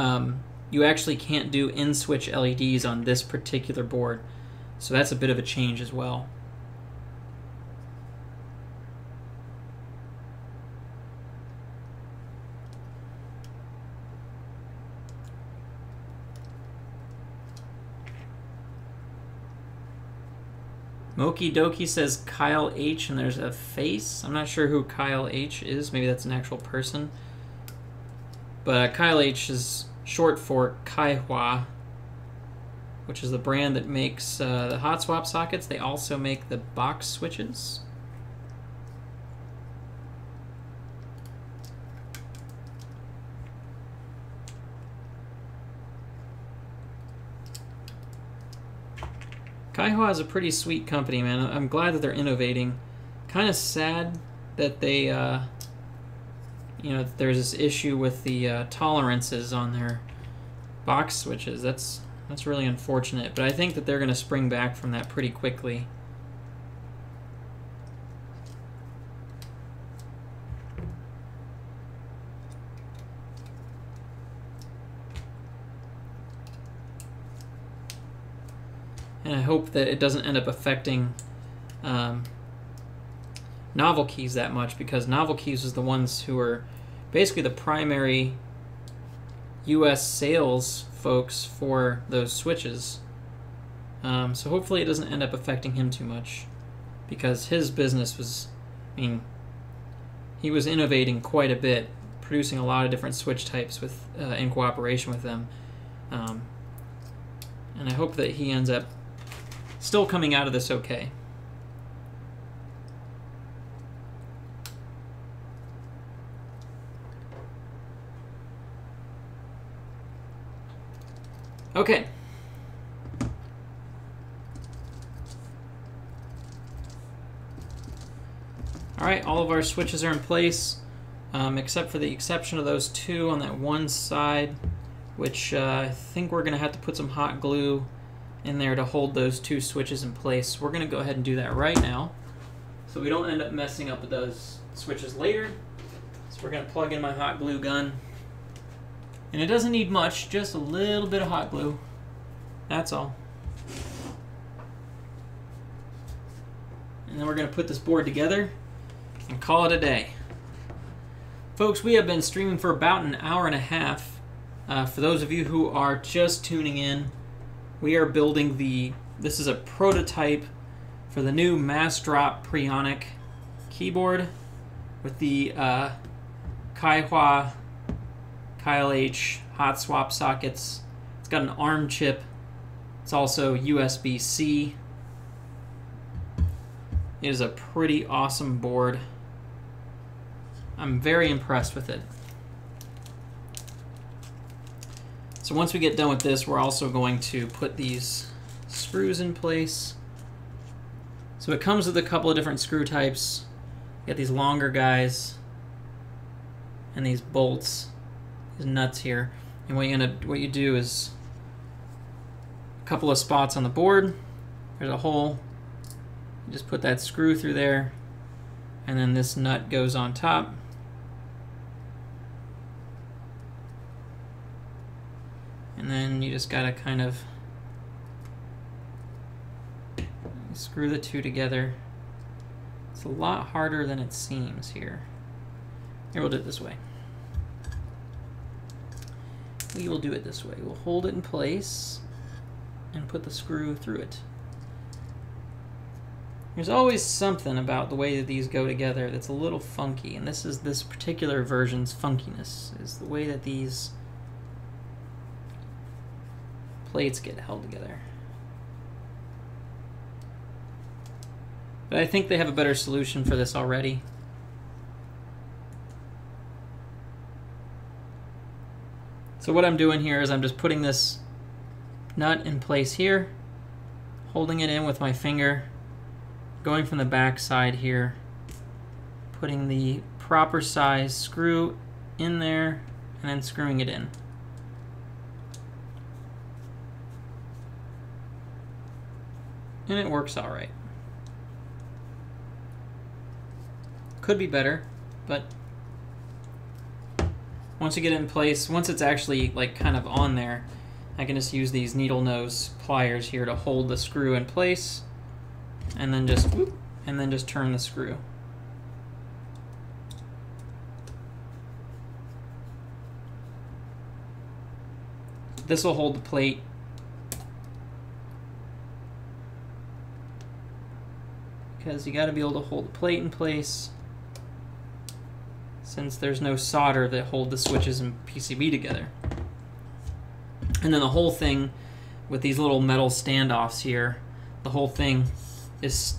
you actually can't do in-switch LEDs on this particular board. So that's a bit of a change as well. Moki Doki says Kyle H and there's a face. I'm not sure who Kyle H is. Maybe that's an actual person. But Kyle H is short for Kaihua, which is the brand that makes the hot swap sockets. They also make the box switches. Kaihua is a pretty sweet company, man. I'm glad that they're innovating. Kind of sad that they, you know, there's this issue with the tolerances on their box switches. That's really unfortunate, but I think that they're going to spring back from that pretty quickly. And I hope that it doesn't end up affecting novel keys that much, because novel keys is the ones who are basically the primary US sales folks for those switches. So hopefully it doesn't end up affecting him too much, because his business was, I mean, he was innovating quite a bit, producing a lot of different switch types with in cooperation with them. And I hope that he ends up still coming out of this okay. Okay. All right, all of our switches are in place, except for the exception of those two on that one side, which I think we're going to have to put some hot glue in there to hold those two switches in place. We're going to go ahead and do that right now, so we don't end up messing up with those switches later. So we're going to plug in my hot glue gun. And it doesn't need much, just a little bit of hot glue. That's all. And then we're going to put this board together and call it a day. Folks, we have been streaming for about an hour and a half. For those of you who are just tuning in, we are building this is a prototype for the new Massdrop Preonic keyboard with the Kaiwa KLH hotswap sockets. It's got an ARM chip. It's also USB-C. It is a pretty awesome board. I'm very impressed with it. So once we get done with this, we're also going to put these screws in place. So it comes with a couple of different screw types. You got these longer guys and these bolts, these nuts here. And what you do is a couple of spots on the board. There's a hole. You just put that screw through there, and then this nut goes on top. And then you just gotta kind of screw the two together. It's a lot harder than it seems here. Here, we'll do it this way. We will do it this way. We'll hold it in place and put the screw through it. There's always something about the way that these go together that's a little funky, and this particular version's funkiness is the way that these plates get held together. But I think they have a better solution for this already. So what I'm doing here is I'm just putting this nut in place here, holding it in with my finger, going from the back side here, putting the proper size screw in there, and then screwing it in. And it works all right. Could be better, but once you get it in place, once it's actually like kind of on there, I can just use these needle nose pliers here to hold the screw in place, and then just turn the screw. This will hold the plate. Because you got to be able to hold the plate in place, since there's no solder that hold the switches and PCB together. And then the whole thing with these little metal standoffs here, the whole thing is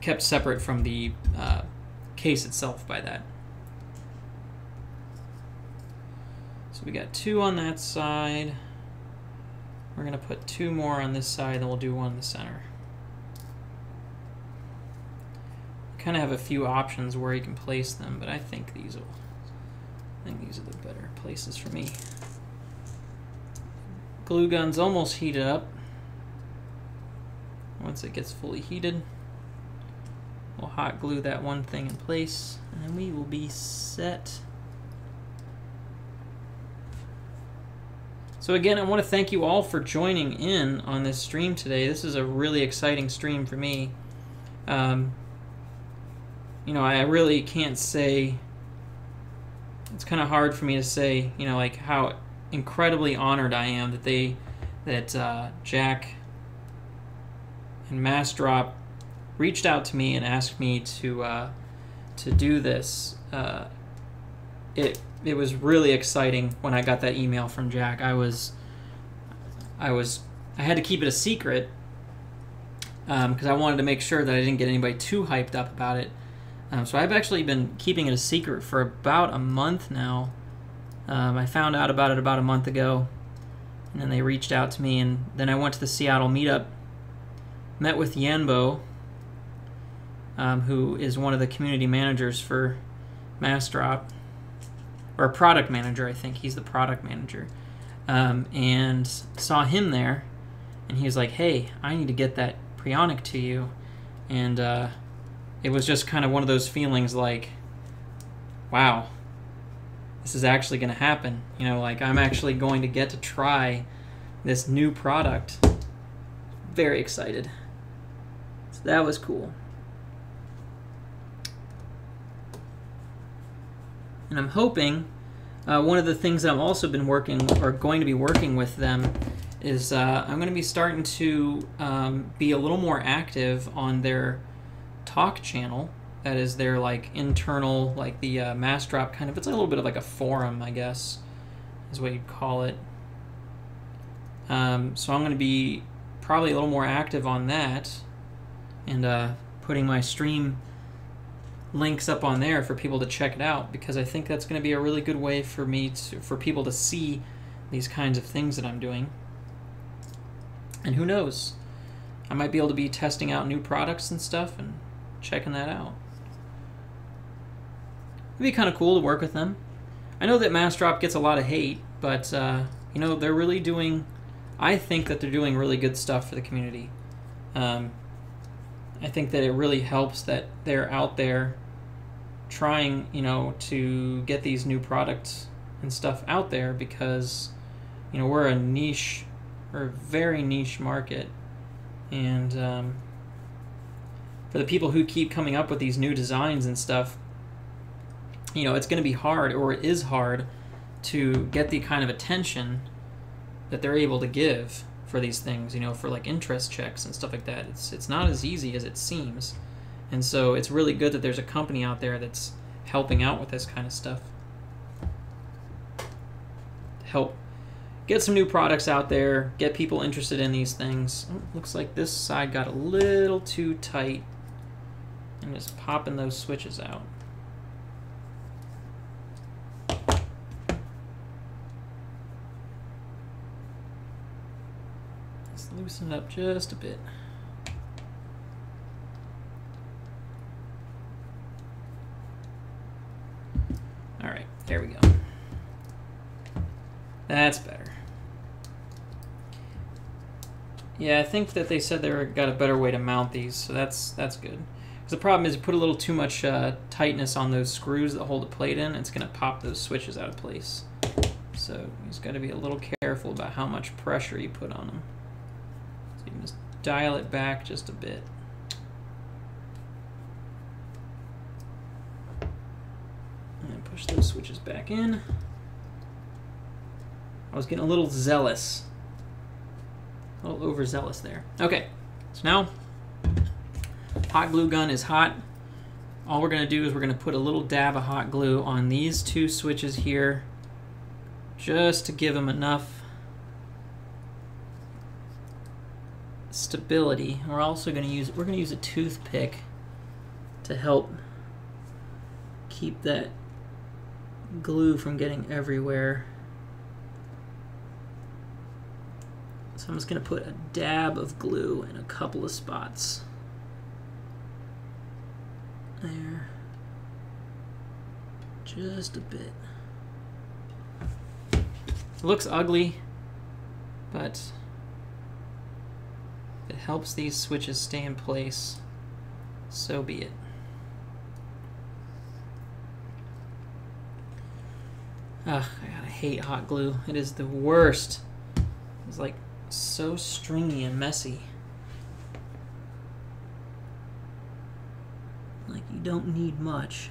kept separate from the case itself by that. So we got two on that side. We're going to put two more on this side, then we'll do one in the center. Kind of have a few options where you can place them, but I think these are the better places for me. Glue gun's almost heated up. Once it gets fully heated, we'll hot glue that one thing in place, and then we will be set. So again, I want to thank you all for joining in on this stream today. This is a really exciting stream for me. You know, I really can't say, it's kind of hard for me to say, you know, like how incredibly honored I am that Jack and Massdrop reached out to me and asked me to do this. It was really exciting when I got that email from Jack. I had to keep it a secret because I wanted to make sure that I didn't get anybody too hyped up about it. So I've actually been keeping it a secret for about a month now. I found out about it about a month ago, and then they reached out to me, and then I went to the Seattle meetup, met with Yanbo, who is one of the community managers for Massdrop, or a product manager, I think. He's the product manager. And saw him there, and he was like, hey, I need to get that Preonic to you. And it was just kind of one of those feelings like, wow, this is actually going to happen. You know, like I'm actually going to get to try this new product. Very excited. So that was cool. And I'm hoping, one of the things that I've also been working, or going to be working with them, is I'm going to be starting to be a little more active on their talk channel. That is their like internal, like the Massdrop kind of, it's a little bit of like a forum, I guess, is what you'd call it. So I'm going to be probably a little more active on that, and putting my stream links up on there for people to check it out, because I think that's going to be a really good way for people to see these kinds of things that I'm doing. And who knows, I might be able to be testing out new products and stuff and checking that out. It'd be kind of cool to work with them. I know that Massdrop gets a lot of hate, but you know, they're really doing, I think that they're doing really good stuff for the community. I think that it really helps that they're out there trying, you know, to get these new products and stuff out there, because, you know, we're a niche, or a very niche market, and for the people who keep coming up with these new designs and stuff, you know, it's going to be hard, or it is hard, to get the kind of attention that they're able to give for these things, you know, for like interest checks and stuff like that. It's not as easy as it seems. And so it's really good that there's a company out there that's helping out with this kind of stuff. Help get some new products out there, get people interested in these things. Oh, looks like this side got a little too tight. I'm just popping those switches out. Loosen it up just a bit. All right, there we go. That's better. Yeah, I think that they said they got a better way to mount these, so that's good. Because the problem is, you put a little too much tightness on those screws that hold the plate in, it's going to pop those switches out of place. So you just got to be a little careful about how much pressure you put on them. You can just dial it back just a bit. And push those switches back in. I was getting a little zealous. A little overzealous there. Okay, so now hot glue gun is hot. All we're going to do is we're going to put a little dab of hot glue on these two switches here, just to give them enough stability. We're also going to use a toothpick to help keep that glue from getting everywhere. So I'm just going to put a dab of glue in a couple of spots. There. Just a bit. It looks ugly, but if it helps these switches stay in place, so be it. Ugh, I hate hot glue. It is the worst. It's like so stringy and messy. Like you don't need much.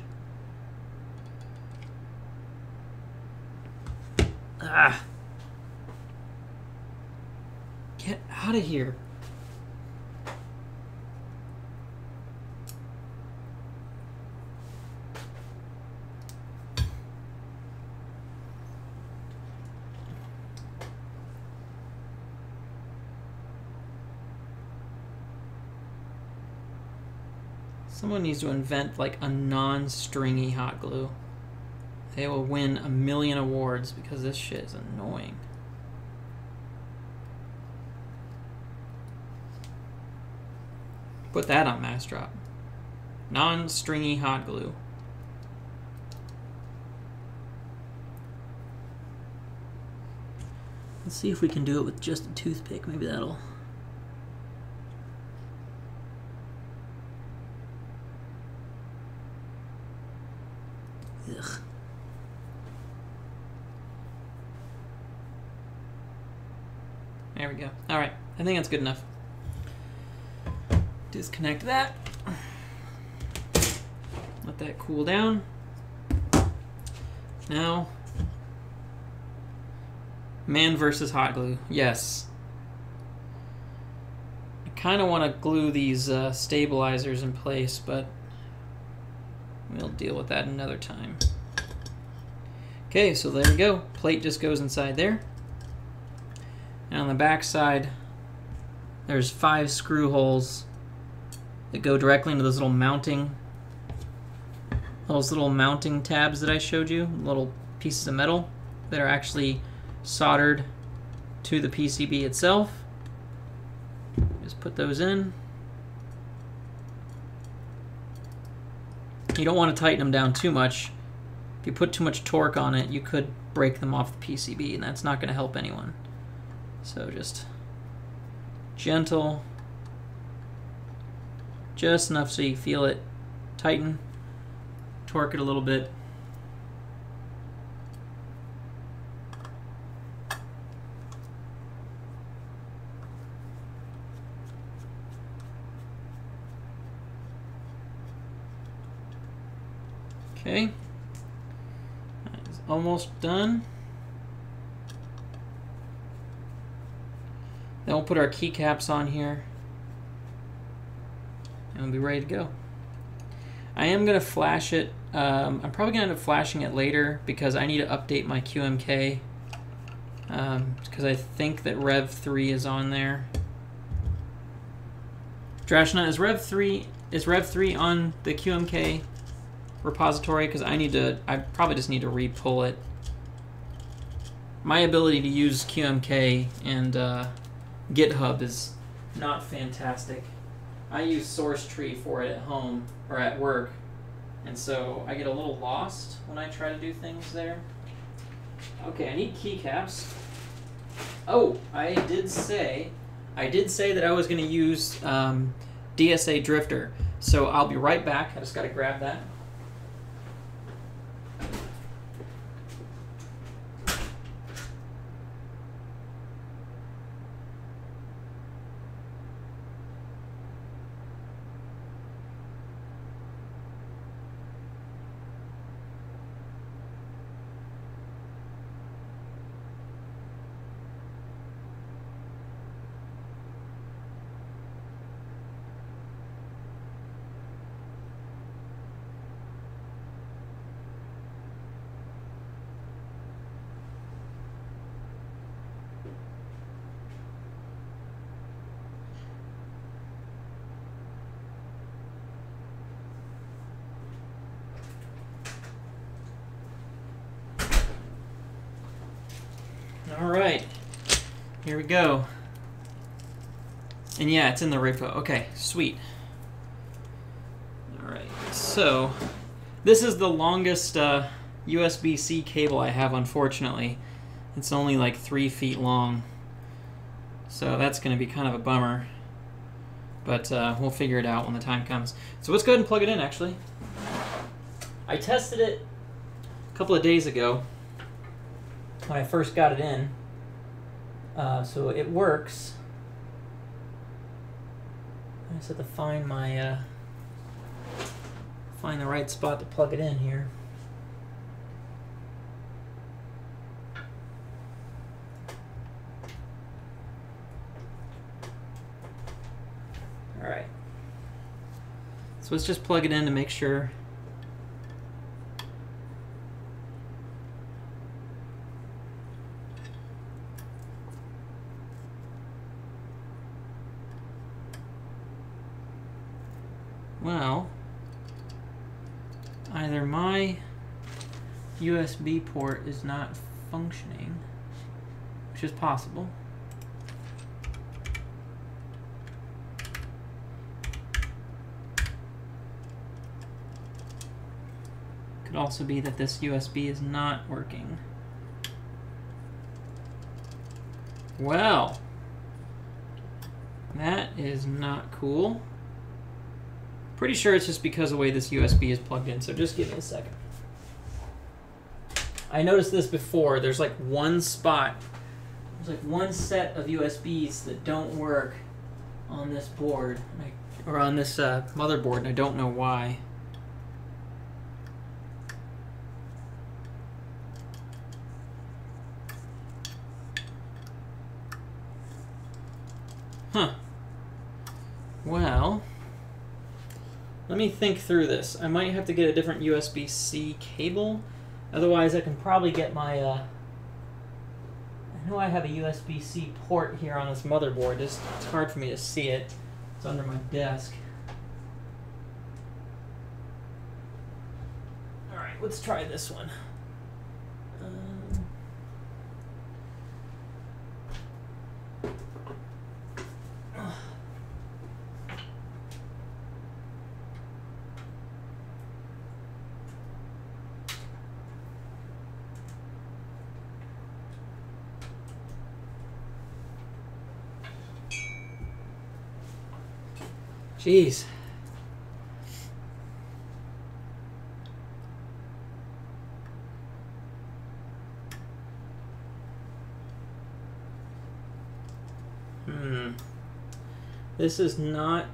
Get out of here. Someone needs to invent like a non-stringy hot glue. They will win 1,000,000 awards because this shit is annoying. Put that on Massdrop. Non-stringy hot glue. Let's see if we can do it with just a toothpick. Maybe that'll... Ugh. There we go. All right, I think that's good enough. Disconnect that. Let that cool down. Now, man versus hot glue. Yes. I kind of want to glue these stabilizers in place, but we'll deal with that another time. Okay, so there we go. Plate just goes inside there. And on the back side, there's 5 screw holes that go directly into those little mounting tabs that I showed you, little pieces of metal that are actually soldered to the PCB itself. Just put those in. You don't want to tighten them down too much. If you put too much torque on it, you could break them off the PCB, and that's not going to help anyone. So just gentle, just enough so you feel it tighten, torque it a little bit. Okay, that's almost done. Then we'll put our keycaps on here, and we'll be ready to go. I am going to flash it. I'm probably going to end up flashing it later because I need to update my QMK because I think that Rev3 is on there. Drashna, is Rev3 on the QMK repository? Because I probably just need to re-pull it. My ability to use QMK and GitHub is not fantastic. I use SourceTree for it at home or at work, and so I get a little lost when I try to do things there. Okay, I need keycaps. Oh, I did say that I was going to use DSA Drifter, so I'll be right back. I just got to grab that. All right, here we go. And yeah, it's in the repo. Okay, sweet. All right, so this is the longest USB-C cable I have, unfortunately. It's only like 3 feet long. So that's going to be kind of a bummer. But we'll figure it out when the time comes. So let's go ahead and plug it in, actually. I tested it a couple of days ago when I first got it in. So it works. I just have to find my find the right spot to plug it in here. So let's just plug it in to make sure. Well, either my USB port is not functioning, which is possible. Could also be that this USB is not working. Well, that is not cool. Pretty sure it's just because of the way this USB is plugged in, so just give me a second. I noticed this before. There's like one spot, there's like one set of USBs that don't work on this board, or on this motherboard, and I don't know why. Huh. Well, let me think through this. I might have to get a different USB-C cable. Otherwise, I can probably get my... I know I have a USB-C port here on this motherboard. It's hard for me to see it. It's under my desk. Alright, let's try this one. Jeez. This is not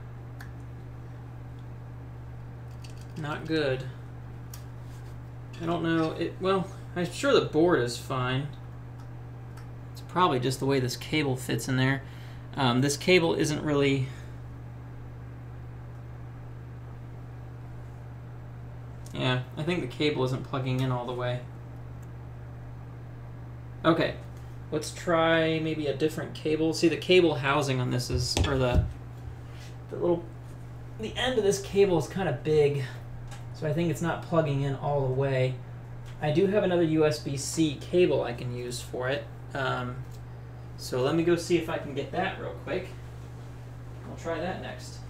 good. I don't know. Well, I'm sure the board is fine. It's probably just the way this cable fits in there. This cable isn't really... Yeah, I think the cable isn't plugging in all the way. Okay, let's try maybe a different cable. See, the cable housing on this is, or the end of this cable is kind of big, so I think it's not plugging in all the way. I do have another USB-C cable I can use for it. So let me go see if I can get that real quick. I'll try that next.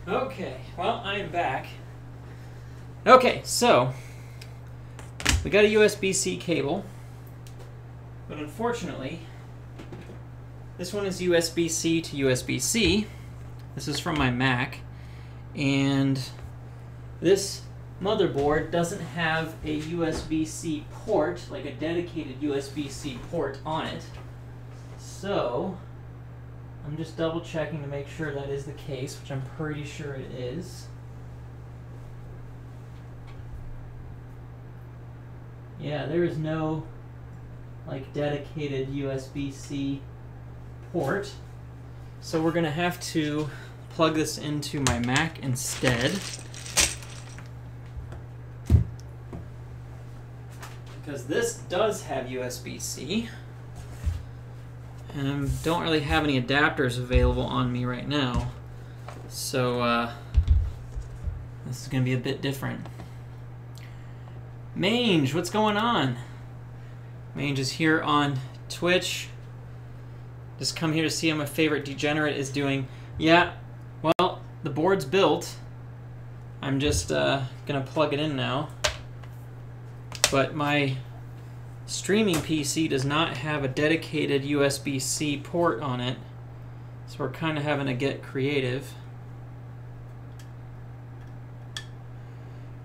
Okay, well, I am back. Okay, so we got a USB-C cable, but unfortunately, this one is USB-C to USB-C. This is from my Mac, And this motherboard doesn't have a USB-C port, like a dedicated USB-C port on it. So I'm just double checking to make sure that is the case, which I'm pretty sure it is. Yeah, there is no like dedicated USB-C port. So we're gonna have to plug this into my Mac instead. Because this does have USB-C. And don't really have any adapters available on me right now. So this is gonna be a bit different. Mange, what's going on? Mange is here on Twitch. Just come here to see how my favorite degenerate is doing. Yeah, well, the board's built. I'm just gonna plug it in now. But my streaming PC does not have a dedicated USB-C port on it. So we're kind of having to get creative.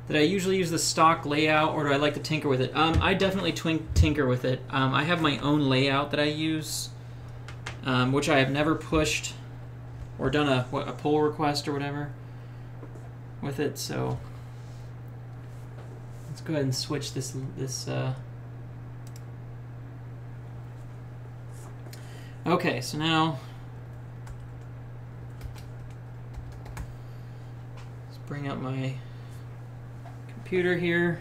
Did I usually use the stock layout, or do I like to tinker with it? I definitely tinker with it. I have my own layout that I use, which I have never pushed or done a pull request or whatever with it. So let's go ahead and switch this. Okay, so now let's bring up my computer here.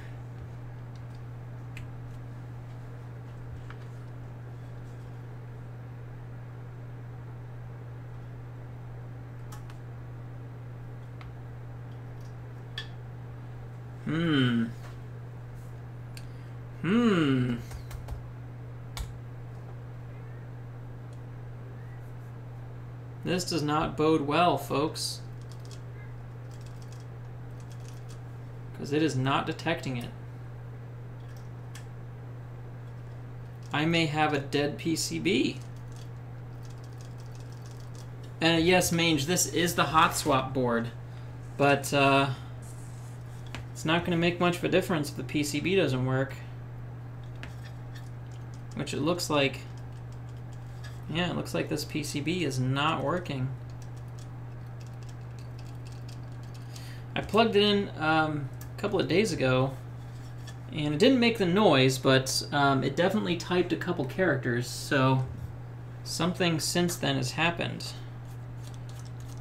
This does not bode well, folks. Because it is not detecting it. I may have a dead PCB. And yes, Mange, this is the hotswap board. But it's not going to make much of a difference if the PCB doesn't work. Which it looks like. Yeah, it looks like this PCB is not working. I plugged it in a couple of days ago, and it didn't make the noise, but it definitely typed a couple characters, so something since then has happened.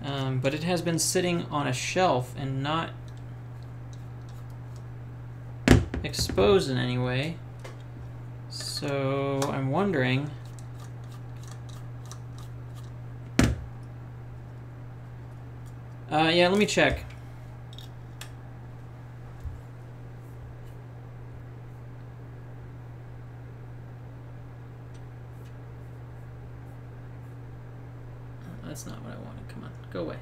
But it has been sitting on a shelf and not exposed in any way. So I'm wondering... yeah, let me check. That's not what I wanted. Come on, go away.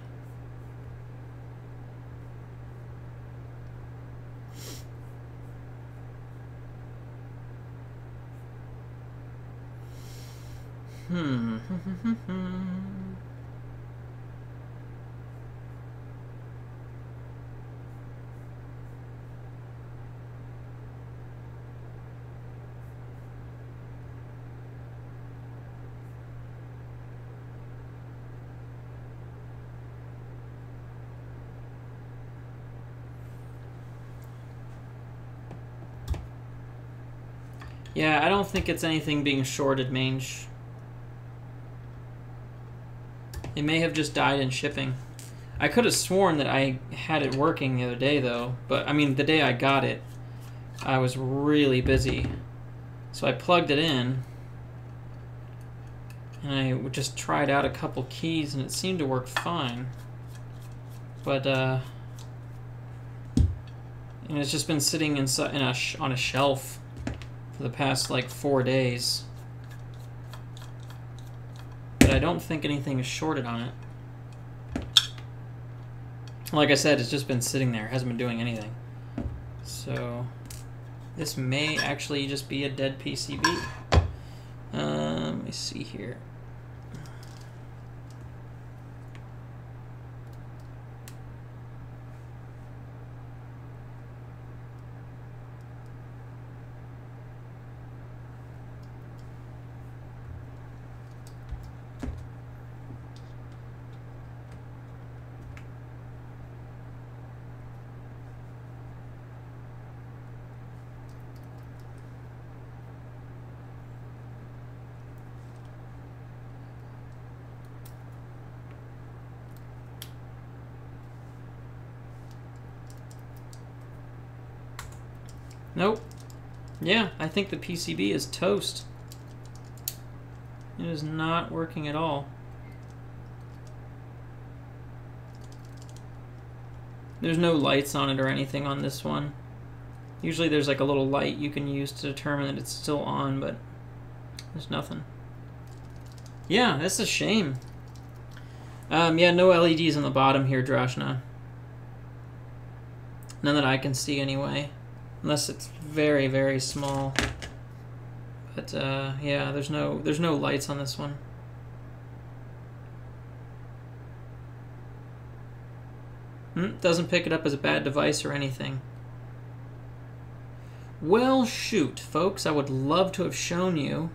Yeah, I don't think it's anything being shorted, Mange. It may have just died in shipping. I could have sworn that I had it working the other day, though. But, I mean, the day I got it, I was really busy. So I plugged it in. And I just tried out a couple keys, and it seemed to work fine. But, and it's just been sitting on a shelf for the past, like, 4 days. But I don't think anything is shorted on it. Like I said, it's just been sitting there. It hasn't been doing anything. So this may actually just be a dead PCB. Let me see here. Nope. Yeah, I think the PCB is toast. It is not working at all. There's no lights on it or anything on this one. Usually there's like a little light you can use to determine that it's still on, but there's nothing. Yeah, that's a shame. Yeah, no LEDs on the bottom here, Drashna. None that I can see anyway. Unless it's very, very small. But yeah, there's no lights on this one. Doesn't pick it up as a bad device or anything. Well, shoot, folks, I would love to have shown you.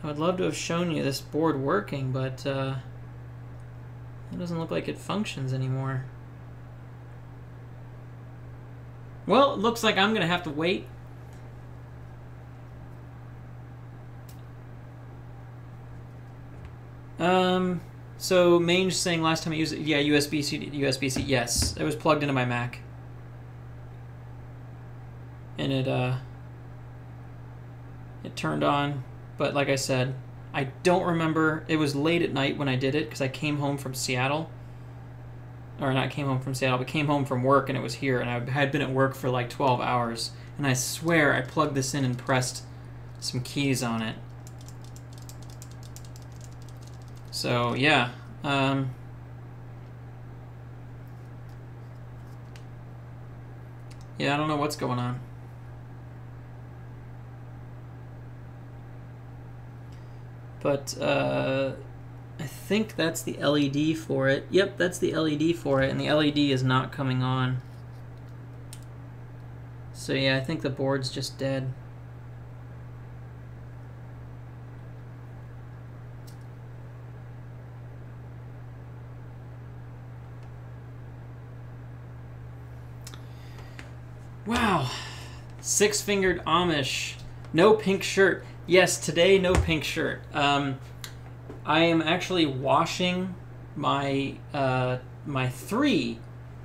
I would love to have shown you this board working, but it doesn't look like it functions anymore. Well, it looks like I'm going to have to wait. So Mange saying last time I used it, yeah, USB-C, yes. It was plugged into my Mac. And it turned on, but like I said, I don't remember. It was late at night when I did it because I came home from Seattle. Or not came home from Seattle, but came home from work and it was here, and I had been at work for like 12 hours. And I swear I plugged this in and pressed some keys on it. So yeah, yeah, I don't know what's going on. But I think that's the LED for it. Yep, that's the LED for it, and the LED is not coming on. So yeah, I think the board's just dead. Wow. Six-fingered Amish. No pink shirt. Yes, today no pink shirt. I am actually washing my my 3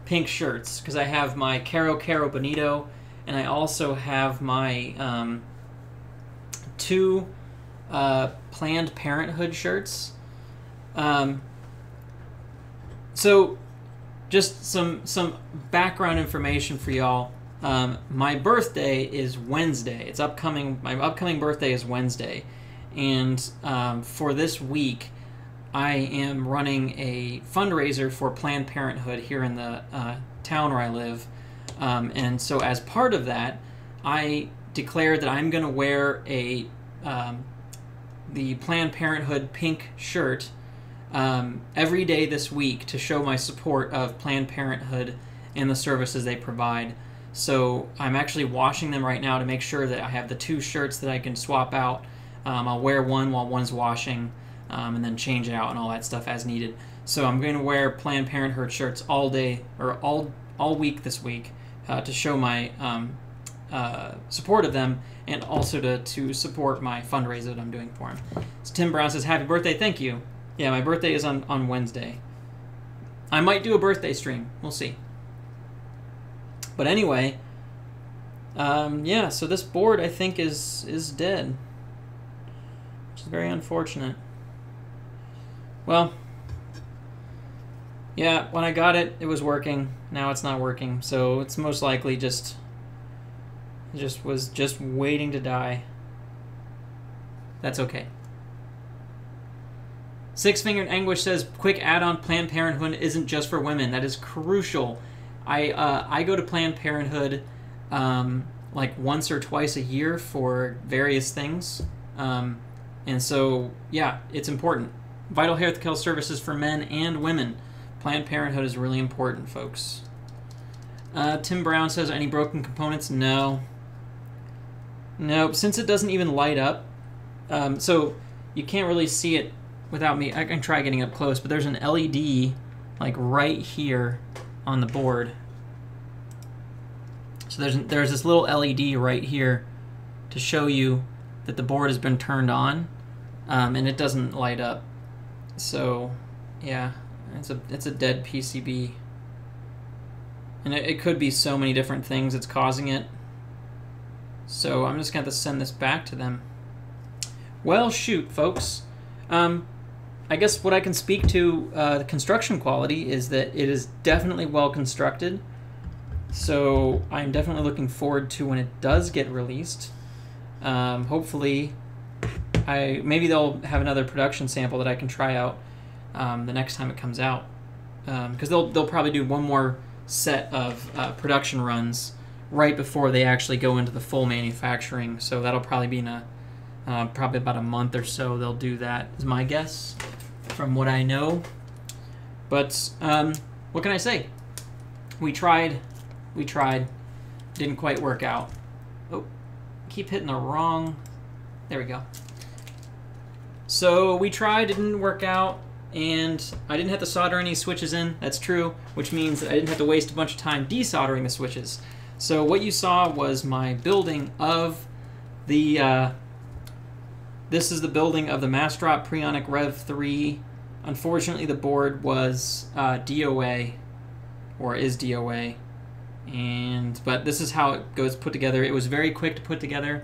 pink shirts because I have my Caro Bonito and I also have my 2 Planned Parenthood shirts. So just some background information for y'all. My birthday is Wednesday. It's upcoming. My upcoming birthday is Wednesday, and for this week, I am running a fundraiser for Planned Parenthood here in the town where I live. And so, as part of that, I declared that I'm going to wear the Planned Parenthood pink shirt every day this week to show my support of Planned Parenthood and the services they provide. So I'm actually washing them right now to make sure that I have the 2 shirts that I can swap out. I'll wear one while one's washing and then change it out and all that stuff as needed. So I'm going to wear Planned Parenthood shirts all day or all week this week to show my support of them and also to support my fundraiser that I'm doing for them. So Tim Brown says, happy birthday, thank you. Yeah, my birthday is on Wednesday. I might do a birthday stream. We'll see. But anyway, yeah, so this board, I think, is dead. Which is very unfortunate. Well, yeah, when I got it, it was working. Now it's not working. So it's most likely just was waiting to die. That's okay. Six-Fingered Anguish says, quick add-on, Planned Parenthood isn't just for women. That is crucial. I go to Planned Parenthood like once or twice a year for various things. And so, yeah, it's important. Vital healthcare services for men and women. Planned Parenthood is really important, folks. Tim Brown says, any broken components? No. Nope, since it doesn't even light up. So you can't really see it without me. I can try getting up close, but there's an LED like right here on the board. So there's this little LED right here to show you that the board has been turned on, and it doesn't light up. So yeah, it's a dead PCB. And it could be so many different things that's causing it. So I'm just going to have to send this back to them. Well, shoot, folks. I guess what I can speak to the construction quality is that it is definitely well constructed. So I'm definitely looking forward to when it does get released. Hopefully, maybe they'll have another production sample that I can try out the next time it comes out. Because they'll probably do one more set of production runs right before they actually go into the full manufacturing. So that'll probably be in probably about a month or so they'll do that, is my guess, from what I know. But what can I say? We tried, didn't quite work out. Oh, keep hitting the wrong, there we go. So we tried, didn't work out, and I didn't have to solder any switches in, that's true, which means that I didn't have to waste a bunch of time desoldering the switches. So what you saw was my building of the, this is the building of the Massdrop Preonic Rev3. Unfortunately, the board was DOA, or is DOA, but this is how it goes put together. It was very quick to put together.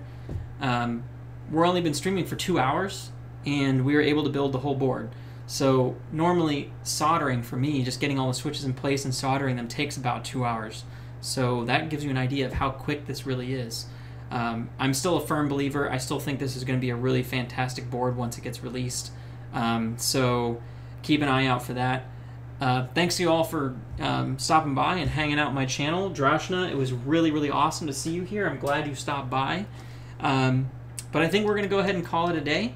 We're only been streaming for 2 hours, and we were able to build the whole board. So normally soldering for me, just getting all the switches in place and soldering them takes about 2 hours. So that gives you an idea of how quick this really is. I'm still a firm believer. I still think this is going to be a really fantastic board once it gets released. So keep an eye out for that. Thanks to you all for stopping by and hanging out on my channel. Drashna, it was really, really awesome to see you here. I'm glad you stopped by. But I think we're going to go ahead and call it a day.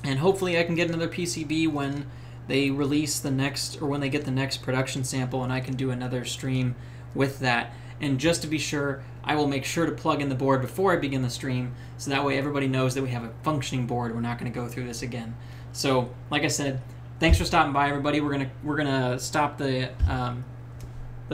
And hopefully I can get another PCB when they release the next, or when they get the next production sample, and I can do another stream with that. And just to be sure, I will make sure to plug in the board before I begin the stream, so that way everybody knows that we have a functioning board. We're not going to go through this again. So, like I said, thanks for stopping by, everybody. We're gonna stop the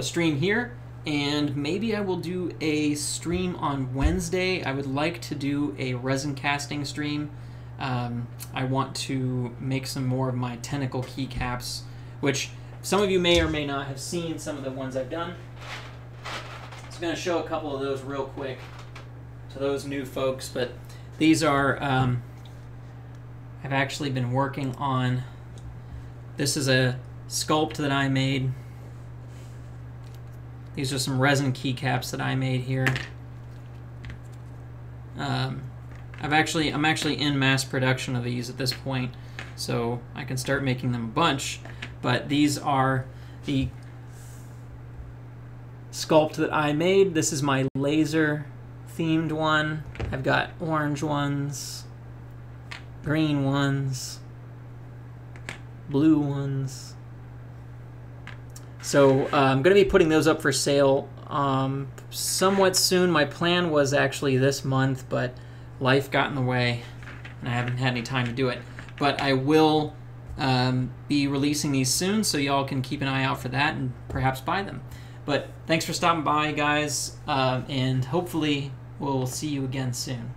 stream here, and maybe I will do a stream on Wednesday. I would like to do a resin casting stream. I want to make some more of my tentacle keycaps, which some of you may or may not have seen some of the ones I've done. I'm going to show a couple of those real quick to those new folks, but these are, I've actually been working on, this is a sculpt that I made. These are some resin keycaps that I made here. I'm actually in mass production of these at this point, so I can start making them a bunch, but these are the sculpt that I made. This is my laser themed one. I've got orange ones, green ones, blue ones. So I'm going to be putting those up for sale somewhat soon. My plan was actually this month, but life got in the way and I haven't had any time to do it. But I will be releasing these soon, so y'all can keep an eye out for that and perhaps buy them. But thanks for stopping by, guys, and hopefully we'll see you again soon.